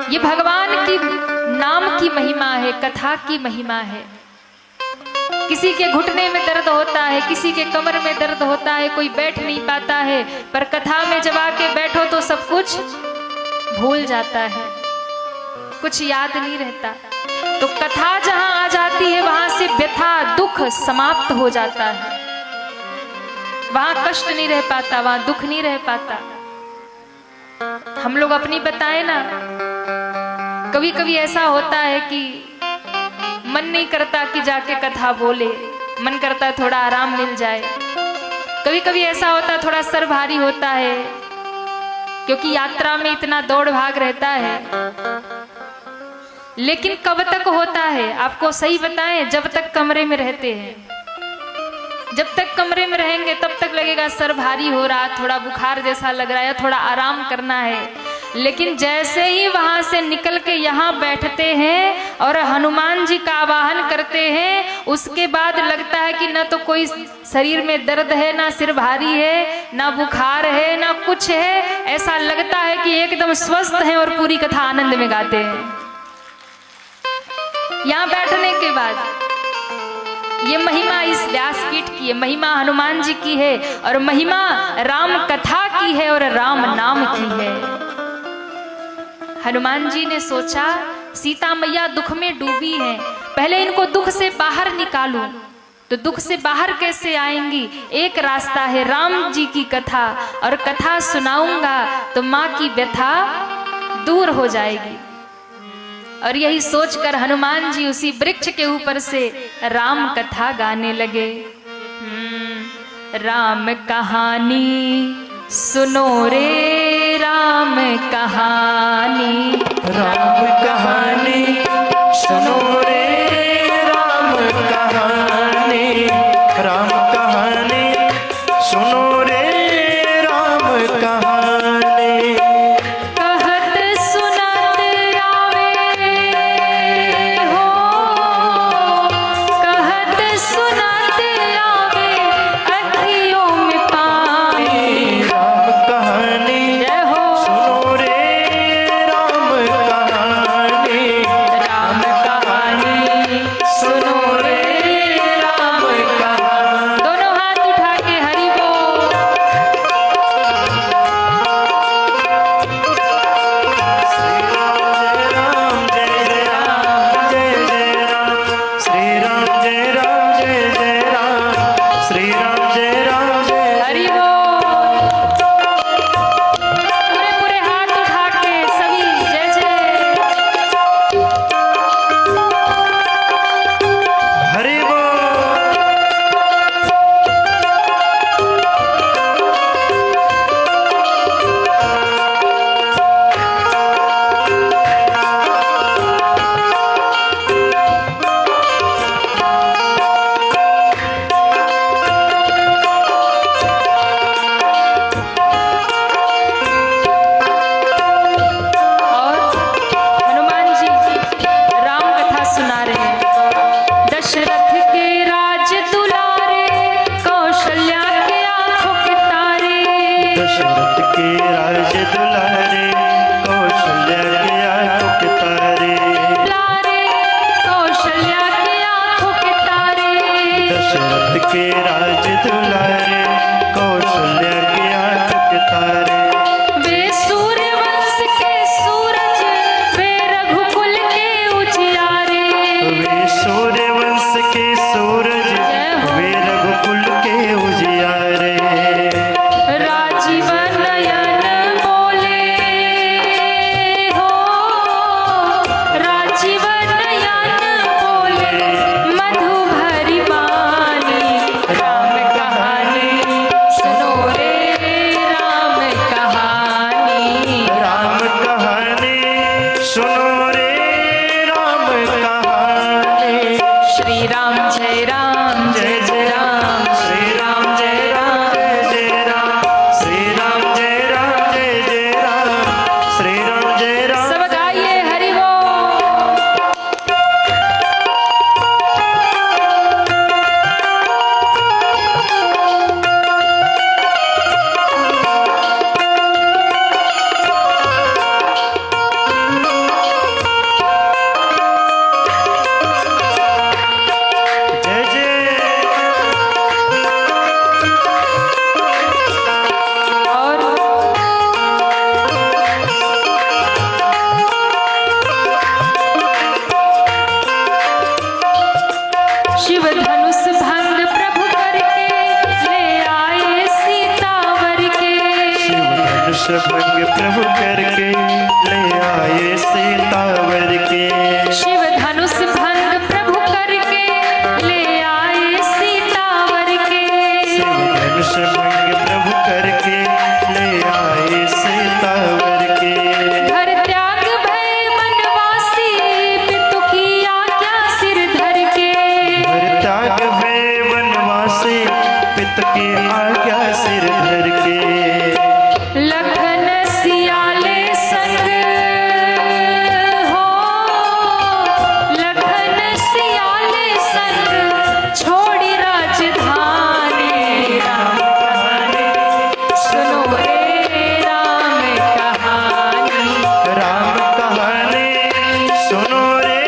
ये भगवान की नाम की महिमा है, कथा की महिमा है। किसी के घुटने में दर्द होता है, किसी के कमर में दर्द होता है, कोई बैठ नहीं पाता है, पर कथा में जब आके बैठो तो सब कुछ भूल जाता है, कुछ याद नहीं रहता। तो कथा जहां आ जाती है वहां से व्यथा, दुख समाप्त हो जाता है। वहां कष्ट नहीं रह पाता, वहां दुख नहीं रह पाता। हम लोग अपनी बताएं ना, कभी कभी ऐसा होता है कि मन नहीं करता कि जाके कथा बोले, मन करता है थोड़ा आराम मिल जाए। कभी कभी ऐसा होता है थोड़ा सर भारी होता है, क्योंकि यात्रा में इतना दौड़ भाग रहता है। लेकिन कब तक होता है आपको सही बताएं, जब तक कमरे में रहते हैं। जब तक कमरे में रहेंगे तब तक लगेगा सर भारी हो रहा, थोड़ा बुखार जैसा लग रहा है, थोड़ा आराम करना है। लेकिन जैसे ही वहां से निकल के यहाँ बैठते हैं और हनुमान जी का आवाहन करते हैं, उसके बाद लगता है कि ना तो कोई शरीर में दर्द है, ना सिर भारी है, ना बुखार है, ना कुछ है। ऐसा लगता है कि एकदम स्वस्थ हैं और पूरी कथा आनंद में गाते हैं। यहाँ बैठने के बाद ये महिमा इस व्यासपीठ की है, महिमा हनुमान जी की है, और महिमा राम कथा की है और राम नाम की है। हनुमान जी ने सोचा सीता मैया दुख में डूबी हैं, पहले इनको दुख से बाहर निकालूं। तो दुख से बाहर कैसे आएंगी? एक रास्ता है, राम जी की कथा, और कथा सुनाऊंगा तो माँ की व्यथा दूर हो जाएगी। और यही सोचकर हनुमान जी उसी वृक्ष के ऊपर से राम कथा गाने लगे। राम कहानी सुनो रे राम कहानी, राम कहानी सुनो रे राम कहानी, राम कहानी सुनो रे राम कहानी। कहत सुनत आवे हो, कहत सुनत आवे अखियों में पानी। राम कहानी जय हो। सुनो रे राम कहानी। सुनो रे राम कहानी। श्री राम जय राम जय जय राम, श्री राम जय राम जय जय राम, श्री राम जय राम जय जय राम, श्री राम जय राम। सब गाइए हरि बोल। जय जय और शिव धनुष भंग प्रभु करके ले आए सीतावर के। शिव धनुष भंग प्रभु करके ले आए सीतावर के। शिव धनुष भंग प्रभु करके ले आए सीतावर के। शिव धनुष भंग प्रभु करके ले आए सीतावर के। घर त्याग भय वनवासी पितु की आज्ञा सिर धर के। हर त्याग वे वनवासी पित की आज्ञा सिर धर के। लखन सियाले संग हो, लखन सियाले संग छोड़ी राजधानी। राम कहानी सुनो रे राम कहानी। राम कहानी सुनो रे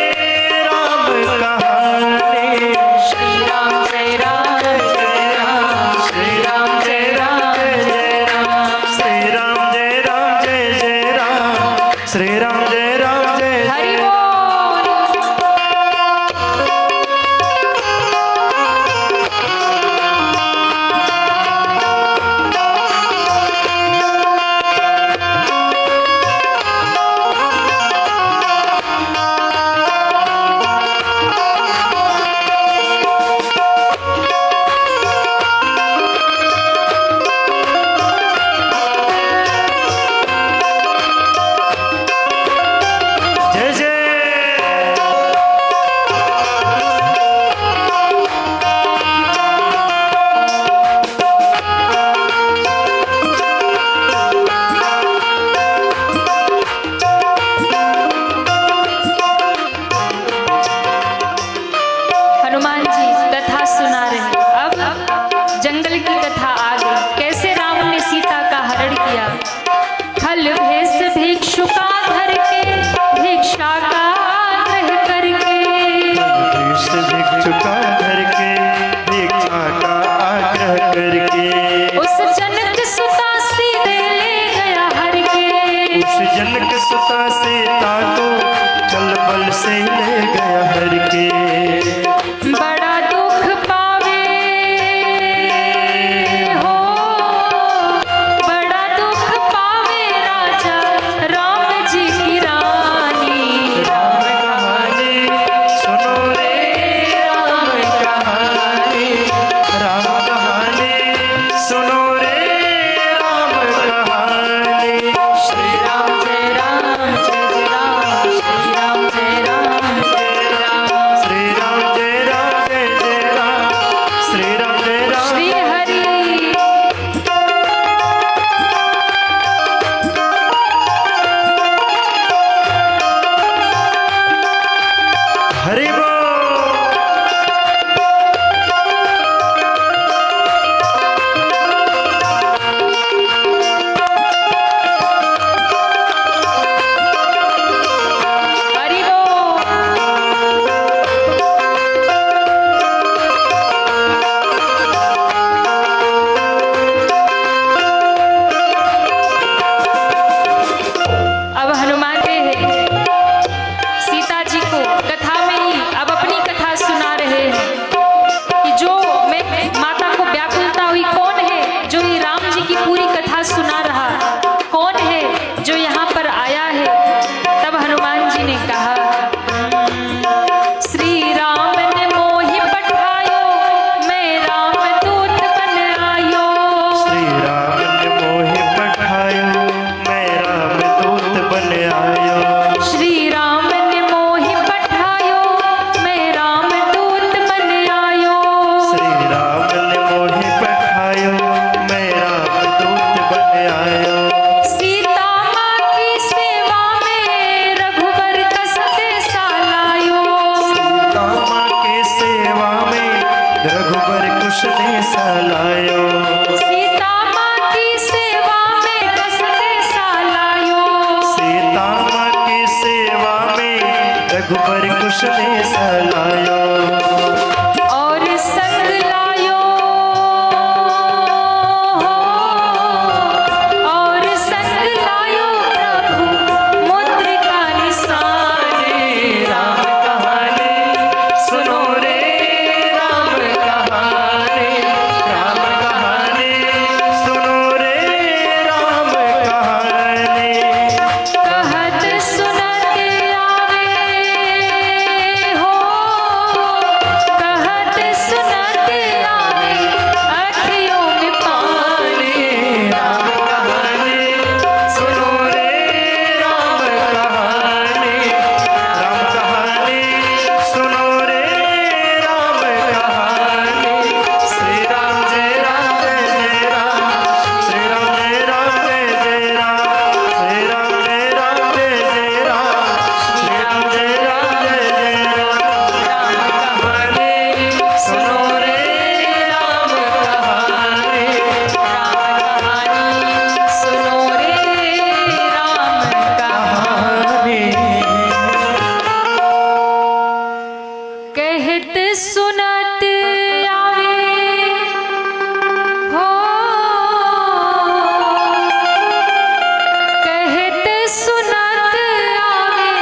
राम कहानी। श्री राम जय राम जय राम, श्री राम जय राम जय राम। श्री राम जय राम जय जय राम, श्री राम जय राम जय हरि जय बोल। जय जय। हनुमान जी कथा सुना रहे। अब जंगल की कथा आ गई। कैसे राम ने सीता का हरण किया। खल भेष भिक्षुका धर के, भिक्षा का आग्रह करके। भीष भिक्षुका धर के, भिक्षा का आग्रह करके। उस जनक सुता सीधे ले गया हर के। उस जनक सुता सीता को छल बल से ले गया हर के। बड़ा दुख पावे हो, बड़ा दुख पावे राजा राम जी की रानी। राम कहानी सुनो रे राम कहानी। राम कहानी सुनो रे राम कहानी। श्री राम जय राम जय जय राम, श्री राम जय राम जय रघुबर कुशले सलायो। और संग लायो और संग लायो प्रभु मुद्रिका निशाने। राम कहानी सुनो रे राम कहानी, राम कहानी सुनो रे राम कहानी। कहत सुनते आवे हो, कहत सुनते आवे अखियों में पानी। राम कहानी सुनो रे राम कहानी, राम कहानी सुनो रे राम कहानी। श्री राम जय राम जय जय राम, श्री राम जय राम जय जय राम, श्री राम जय राम जय जय राम, श्री राम जय राम जय जय राम। राम कहानी सुनो रे राम कहानी, कहानी सुनो रे राम कहानी। कहत सुनत आवे हो, कहत सुनत आवे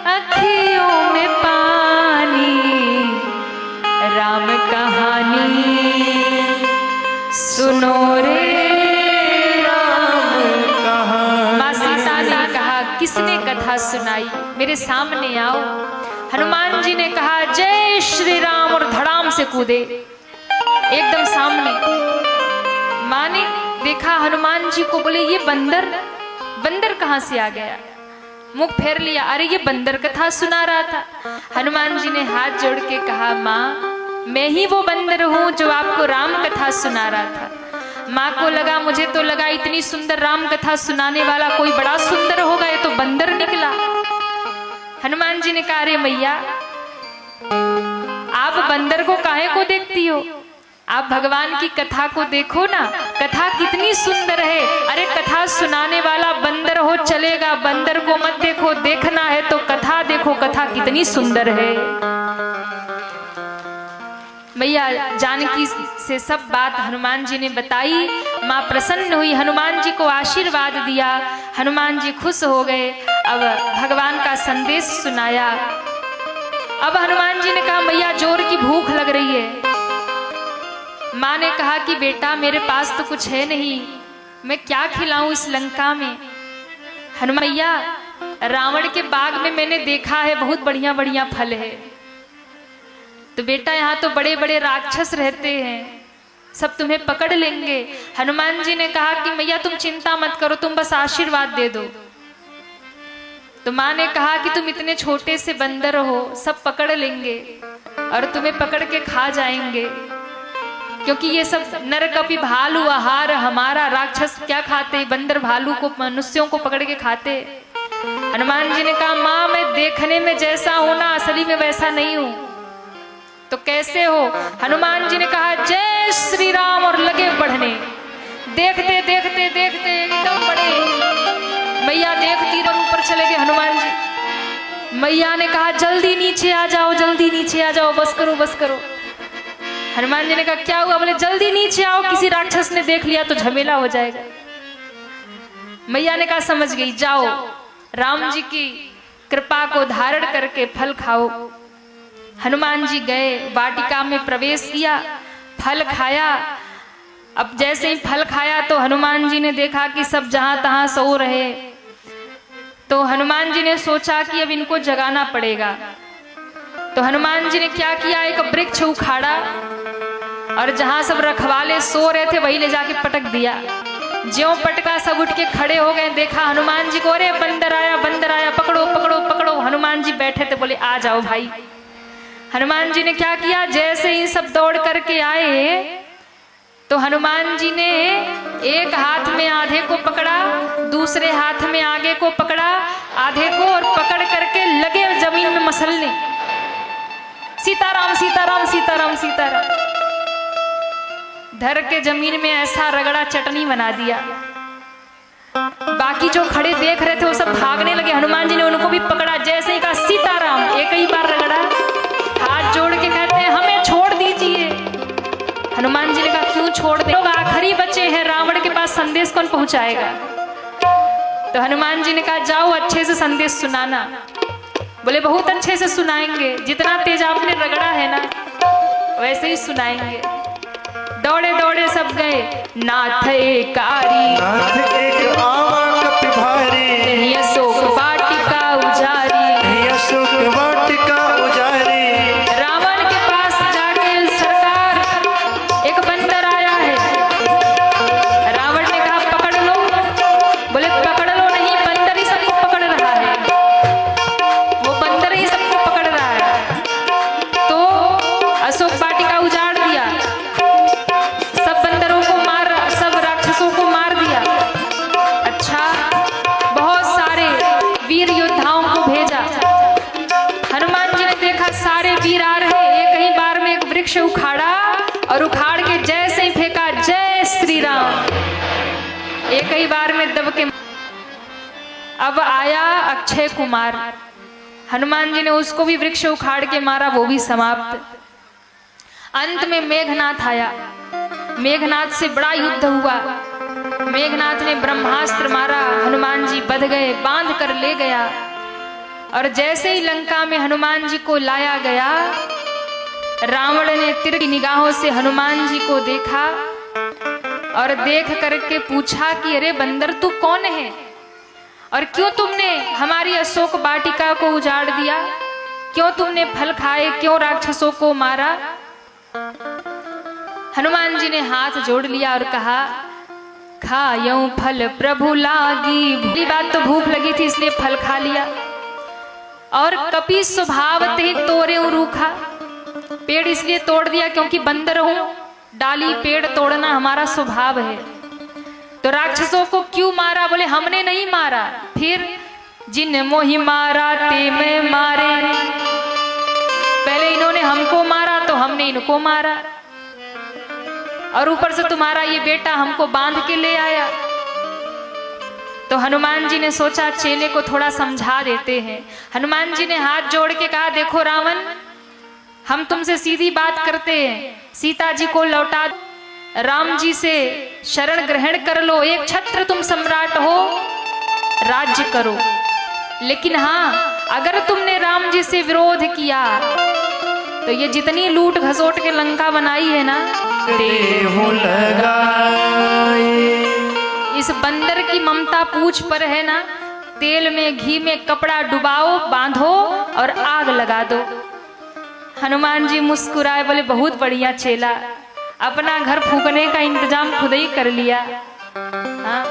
अखियों में पानी। राम कहानी सुनो रे राम। माँ सीता ने कहा, किसने कथा सुनाई, मेरे सामने आओ। हनुमान जी ने कहा जय श्री राम और धड़ाम से कूदे एकदम सामने। माँ ने देखा हनुमान जी को, बोले ये बंदर, बंदर कहाँ से आ गया? मुख फेर लिया, अरे ये बंदर कथा सुना रहा था। हनुमान जी ने हाथ जोड़ के कहा, माँ मैं ही वो बंदर हूँ जो आपको राम कथा सुना रहा था। माँ को लगा, मुझे तो लगा इतनी सुंदर राम कथा सुनाने वाला कोई बड़ा सुंदर होगा, ये तो बंदर निकला। हनुमान जी ने कहा, अरे मैया आप बंदर को काहे को देखती हो? आप भगवान की कथा को देखो ना, कथा कितनी सुंदर है। अरे कथा सुनाने वाला बंदर हो चलेगा, बंदर को मत देखो, देखना है तो कथा देखो, कथा कितनी सुंदर है। मैया जानकी से सब बात हनुमान जी ने बताई। माँ प्रसन्न हुई, हनुमान जी को आशीर्वाद दिया, हनुमान जी खुश हो गए। अब भगवान का संदेश सुनाया। अब हनुमान जी ने कहा, मैया जोर की भूख लग रही है। माँ ने कहा कि बेटा मेरे पास तो कुछ है नहीं, मैं क्या खिलाऊं इस लंका में। हनुमान, मैया रावण के बाग में मैंने देखा है बहुत बढ़िया बढ़िया फल है, तो बेटा यहाँ तो बड़े बड़े राक्षस रहते हैं, सब तुम्हें पकड़ लेंगे। हनुमान जी ने कहा कि मैया तुम चिंता मत करो, तुम बस आशीर्वाद दे दो। तो माँ ने कहा कि तुम इतने छोटे से बंदर हो, सब पकड़ लेंगे और तुम्हें पकड़ के खा जाएंगे, क्योंकि ये सब नरकपि भालू आहार हमारा। राक्षस क्या खाते? बंदर भालू को, मनुष्यों को पकड़ के खाते। हनुमान जी ने कहा, माँ मैं देखने में जैसा हूं ना, असली में वैसा नहीं हूं। तो कैसे हो? हनुमान जी ने कहा जय श्री राम और लगे बढ़ने। देखते देखते देखते एकदम बड़े, मैया देखती और ऊपर चले गए हनुमान जी। मैया ने कहा जल्दी नीचे आ जाओ, जल्दी नीचे आ जाओ, बस करो बस करो। हनुमान जी ने कहा क्या हुआ? बोले जल्दी नीचे आओ, किसी राक्षस ने देख लिया तो झमेला हो जाएगा। मैया ने कहा समझ गई, जाओ राम जी की कृपा को धारण करके फल खाओ। हनुमान जी गए, वाटिका में प्रवेश किया, फल खाया। अब जैसे ही फल खाया तो हनुमान जी ने देखा कि सब जहां तहां सो रहे। तो हनुमान जी ने सोचा कि अब इनको जगाना पड़ेगा। तो हनुमान जी ने क्या किया, एक वृक्ष उखाड़ा और जहां सब रखवाले सो रहे थे वही ले जाके पटक दिया। ज्यों पटका सब उठ के खड़े हो गए। देखा हनुमान जी को, अरे बंदर आया, पकड़ो पकड़ो पकड़ो। हनुमान जी बैठे थे, बोले आ जाओ भाई। हनुमान जी ने क्या किया, जैसे ही सब दौड़ करके आए तो हनुमान जी ने एक हाथ में आधे को पकड़ा, दूसरे हाथ में आगे को पकड़ा, आधे को, और पकड़ करके लगे जमीन में मसलने, सीताराम सीताराम सीताराम सीताराम। धर के जमीन में ऐसा रगड़ा चटनी बना दिया। बाकी जो खड़े देख रहे थे वो सब भागने लगे। हनुमान जी ने उनको भी पकड़ा, जैसे ही कहा सीताराम, पास संदेश कौन पहुंचाएगा? तो हनुमान जी ने कहा जाओ अच्छे से संदेश सुनाना। बोले बहुत अच्छे से सुनाएंगे, जितना तेज आपने रगड़ा है ना वैसे ही सुनाएंगे। दौड़े दौड़े सब गए, नाथ एक आरी, नाथ एक आवा कपि भारी, अशोक वाटिका उजारी, अशोक वाटिका उजारी। रावण के पास जाके सरकार एक बंदर आया है। रावण ने कहा पकड़ लो। बोले पकड़ लो नहीं, बंदर ही सबको पकड़ रहा है, वो बंदर ही सबको पकड़ रहा है। तो अशोक वाटिका उजाड़ दिया, सब बंदरों को मार, सब राक्षसों को मार दिया। अच्छा, बहुत सारे वीर योद्धाओं को भेजा। हनुमान जी ने देखा सारे वीर आ रहे, एक ही बार में एक वृक्ष उखाड़ा और उखाड़ के जैसे ही फेंका, जय श्री राम, एक ही बार में दब के। अब आया अक्षय कुमार, हनुमान जी ने उसको भी वृक्ष उखाड़ के मारा, वो भी समाप्त। अंत में मेघनाथ आया, मेघनाथ से बड़ा युद्ध हुआ। मेघनाथ ने ब्रह्मास्त्र मारा, हनुमान जी बध गए, बांध कर ले गया। और जैसे ही लंका में हनुमान जी को लाया गया, रावण ने तिरछी निगाहों से हनुमान जी को देखा और देख करके पूछा कि अरे बंदर तू कौन है और क्यों तुमने हमारी अशोक वाटिका को उजाड़ दिया, क्यों तुमने फल खाए, क्यों राक्षसों को मारा? हनुमान जी ने हाथ जोड़ लिया और कहा खायूं फल प्रभु लागी। भली बात तो भूख लगी थी इसलिए फल खा लिया। और कपि स्वभाव ते तोरे रूखा, पेड़ इसलिए तोड़ दिया क्योंकि बंदर हूं, डाली पेड़ तोड़ना हमारा स्वभाव है। तो राक्षसों को क्यों मारा? बोले हमने नहीं मारा। फिर जिन मोहि मारा ते मैं मारे, पहले इन्होंने हमको मारा तो हमने इनको मारा, और ऊपर से तुम्हारा ये बेटा हमको बांध के ले आया। तो हनुमान जी ने सोचा चेले को थोड़ा समझा देते हैं। हनुमान जी ने हाथ जोड़ के कहा देखो रावण, हम तुमसे सीधी बात करते हैं, सीता जी को लौटा, राम जी से शरण ग्रहण कर लो, एक छत्र तुम सम्राट हो, राज्य करो। लेकिन हाँ, अगर तुमने राम जी से विरोध किया तो ये जितनी लूट घसोट के लंका बनाई है ना, इस बंदर की ममता पूछ पर है ना, तेल में घी में कपड़ा डुबाओ, बांधो और आग लगा दो। हनुमान जी मुस्कुराए, बोले बहुत बढ़िया चेला, अपना घर फूकने का इंतजाम खुद ही कर लिया। हाँ,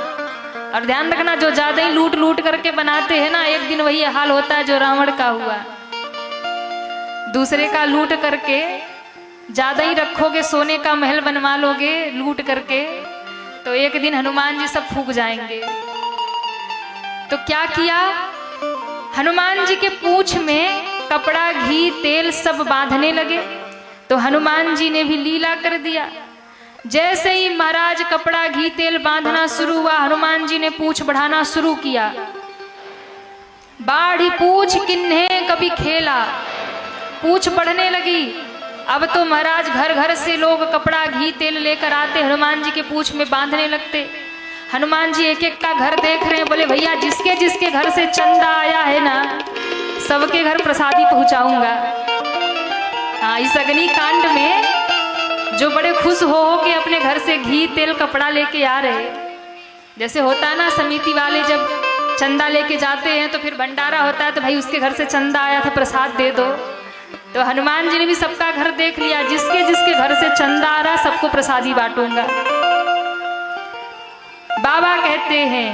और ध्यान रखना जो ज्यादा ही लूट लूट करके बनाते हैं ना, एक दिन वही हाल होता है जो रावण का हुआ। दूसरे का लूट करके ज्यादा ही रखोगे, सोने का महल बनवा लोगे लूट करके, तो एक दिन हनुमान जी सब फूक जाएंगे। तो क्या किया, हनुमान जी के पूंछ में कपड़ा घी तेल सब बांधने लगे। तो हनुमान जी ने भी लीला कर दिया। जैसे ही महाराज कपड़ा घी तेल बांधना शुरू हुआ, हनुमान जी ने पूंछ बढ़ाना शुरू किया। बाढ़ी पूंछ किन्हे कभी खेला, पूंछ बढ़ने लगी। अब तो महाराज घर घर से लोग कपड़ा घी तेल लेकर आते, हनुमान जी के पूंछ में बांधने लगते। हनुमान जी एक एक का घर देख रहे हैं, बोले भैया जिसके जिसके घर से चंदा आया है ना, सबके घर प्रसादी पहुंचाऊंगा। हाँ, इस अग्नि कांड में जो बड़े खुश हो के अपने घर से घी तेल कपड़ा लेके आ रहे, जैसे होता है ना समिति वाले जब चंदा लेके जाते हैं तो फिर भंडारा होता है, तो भाई उसके घर से चंदा आया था प्रसाद दे दो। तो हनुमान जी ने भी सबका घर देख लिया, जिसके जिसके घर से चंदा आ रहा सबको प्रसादी बांटूंगा। बाबा कहते हैं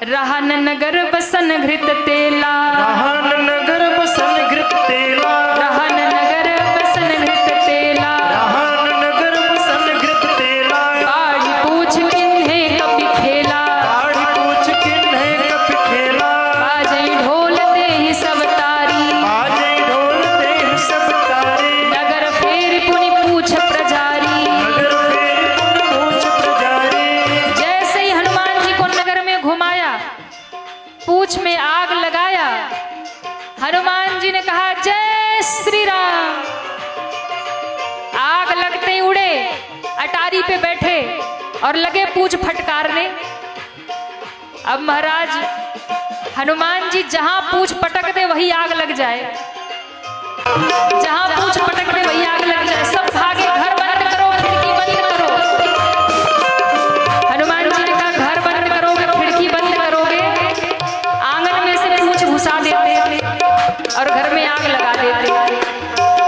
रहन नगर बसन घृत तेला, रहन नगर बसन घृत तेला, रहन नगर बसन घृत तेला, रहन नगर बसन घृत तेला। बाढ़ी पूछ किन्हे कपि खेला, बाढ़ी पूछ किन्हे कपि खेला, बाजई ढोल देहि सब तारी, बाजै ढोल देहि सब तारी। नगर फेर पुनि पूछ प्रजारी, नगर फेर पुनि पूछ प्रजारी। जैसे ही हनुमान जी को नगर में घुमाया, पूंछ में आग लगाया, हनुमान जी ने कहा जय श्री राम। आग लगते ही उड़े, अटारी पे बैठे, और लगे पूछ फटकारने। अब महाराज हनुमान जी जहां पूछ पटक दे वही आग लग जाए, जहां पूछ पटक दे वही आग लग जाए। सब भागे, घर बंद करो, खिड़की बंद करो। हनुमान जी ने कहा घर बंद करोगे, खिड़की बंद करोगे, आंगन में से पूछ घुसा देते और घर में आग लगा देते।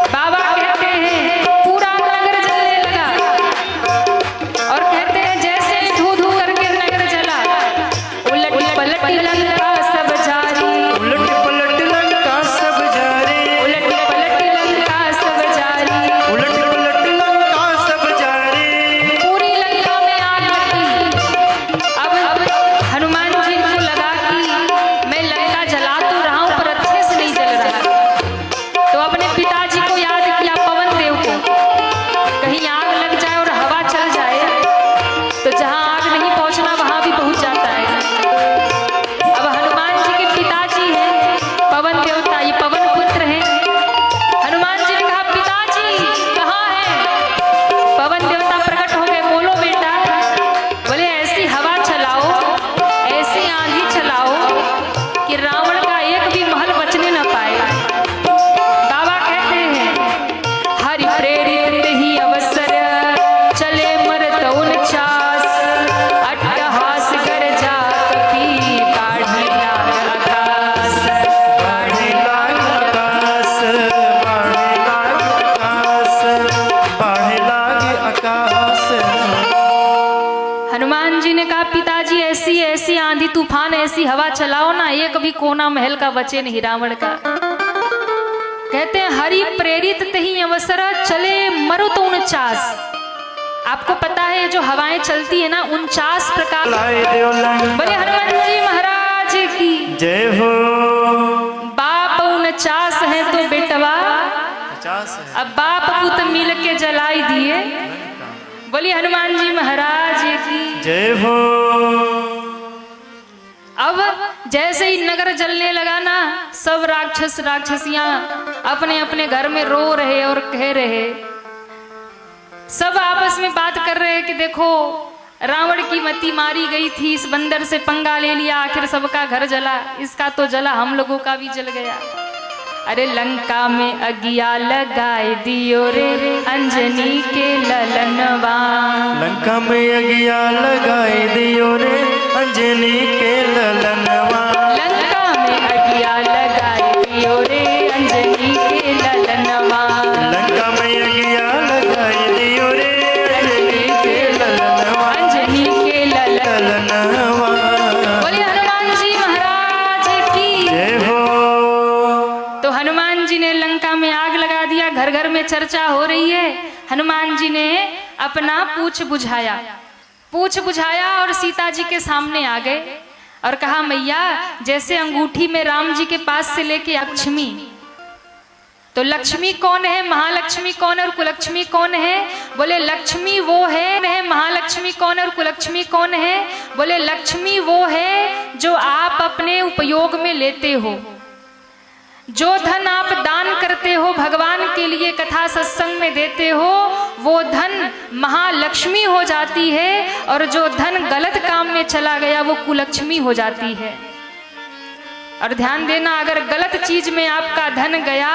बाबा कहते हैं पूरा नगर जलने लगा और कहते हैं जैसे धू धू करके नगर जला। उलट पलट लंका सब जारी, उलट पलट लंका सब जारी, उलट पलट लंका सब जारी, उलट पलट लंका सब जारी। पूरी लंका में आग लगी। अब हनुमान जी को लगा कि मैं लंका जला तो रहा हूं पर अच्छे से नहीं जल रहा। तो अपने पिताजी को याद किया, पवन देव को, कहीं आग लग जाए और हवा चल जाए तो जहां आग नहीं पहुंचना वहां भी पहुंच जाता है। अब हनुमान जी के पिताजी हैं पवन देवता, ये पवन पुत्र हैं। हनुमान जी ने कहा पिताजी कहाँ हैं? पवन देवता प्रकट हो गए, बोलो बेटा। बोले ऐसी हवा चलाओ, ऐसी आंधी चलाओ कि रावण का एक भी महल बचने न पाए। बाबा कहते हैं हरि प्रेरित ही अवसर चले मरत 49, अट्टहास गरजा कपी बाढ़ी लाग आकाश, बाढ़े लाग आकाश, बाढ़े लाग आकाश, बाढ़े लाग आकाश। हनुमान जी ने कहा पिताजी ऐसी ऐसी आंधी तूफान ऐसी हवा चलाओ ना, एक भी कोना महल का बचे नहीं रावण का। कहते हैं हरि प्रेरित तही अवसर चले मरुत 49। आपको पता है जो हवाएं चलती है ना 49 प्रकार। लाए देव लंका बोले हनुमान जी महाराज की जय हो। बाप 49 है तो बेटवा 50 है अब बाप पुत मिल के जलाई दिए। बोली हनुमान जी महाराज की जय हो। अब जैसे ही नगर जलने लगा ना, सब राक्षस राक्षसियां अपने अपने घर में रो रहे और कह रहे, सब आपस में बात कर रहे हैं कि देखो रावण की मति मारी गई थी, इस बंदर से पंगा ले लिया, आखिर सबका घर जला, इसका तो जला, हम लोगों का भी जल गया। अरे लंका में अगिया लगाए दियो रे अंजनी के ललनवा, लंका में अगिया लगाए दियो रे अंजनी के ललनवा, लंका में अगिया लगाए दियो रे अंजनी के ललनवा, लंका में अगिया लगाए दियो रे अंजनी के ललनवा, अंजनी के ललनवा। बोले हनुमान जी महाराज की जय हो। तो हनुमान जी ने लंका में आग लगा दिया। घर घर में चर्चा हो रही है। हनुमान जी ने अपना पूछ बुझाया, पूछ बुझाया और सीता जी के सामने आ गए और कहा मैया जैसे अंगूठी में राम जी के पास से लेके लक्ष्मी, तो लक्ष्मी कौन है, महालक्ष्मी कौन है और कुलक्ष्मी कौन है? बोले लक्ष्मी वो है, महालक्ष्मी कौन है और कुलक्ष्मी कौन है? बोले लक्ष्मी वो है जो आप अपने उपयोग में लेते हो, जो धन आप दान करते हो, भगवान के लिए कथा सत्संग में देते हो, वो धन महालक्ष्मी हो जाती है और जो धन गलत काम में चला गया वो कुलक्ष्मी हो जाती है। और ध्यान देना, अगर गलत चीज में आपका धन गया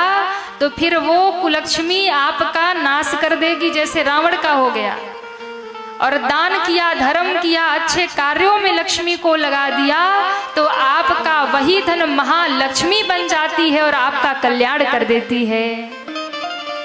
तो फिर वो कुलक्ष्मी आपका नाश कर देगी, जैसे रावण का हो गया। और दान किया, धर्म किया, अच्छे कार्यों में लक्ष्मी को लगा दिया तो आपका वही धन महालक्ष्मी बन जाती है और आपका कल्याण कर देती है।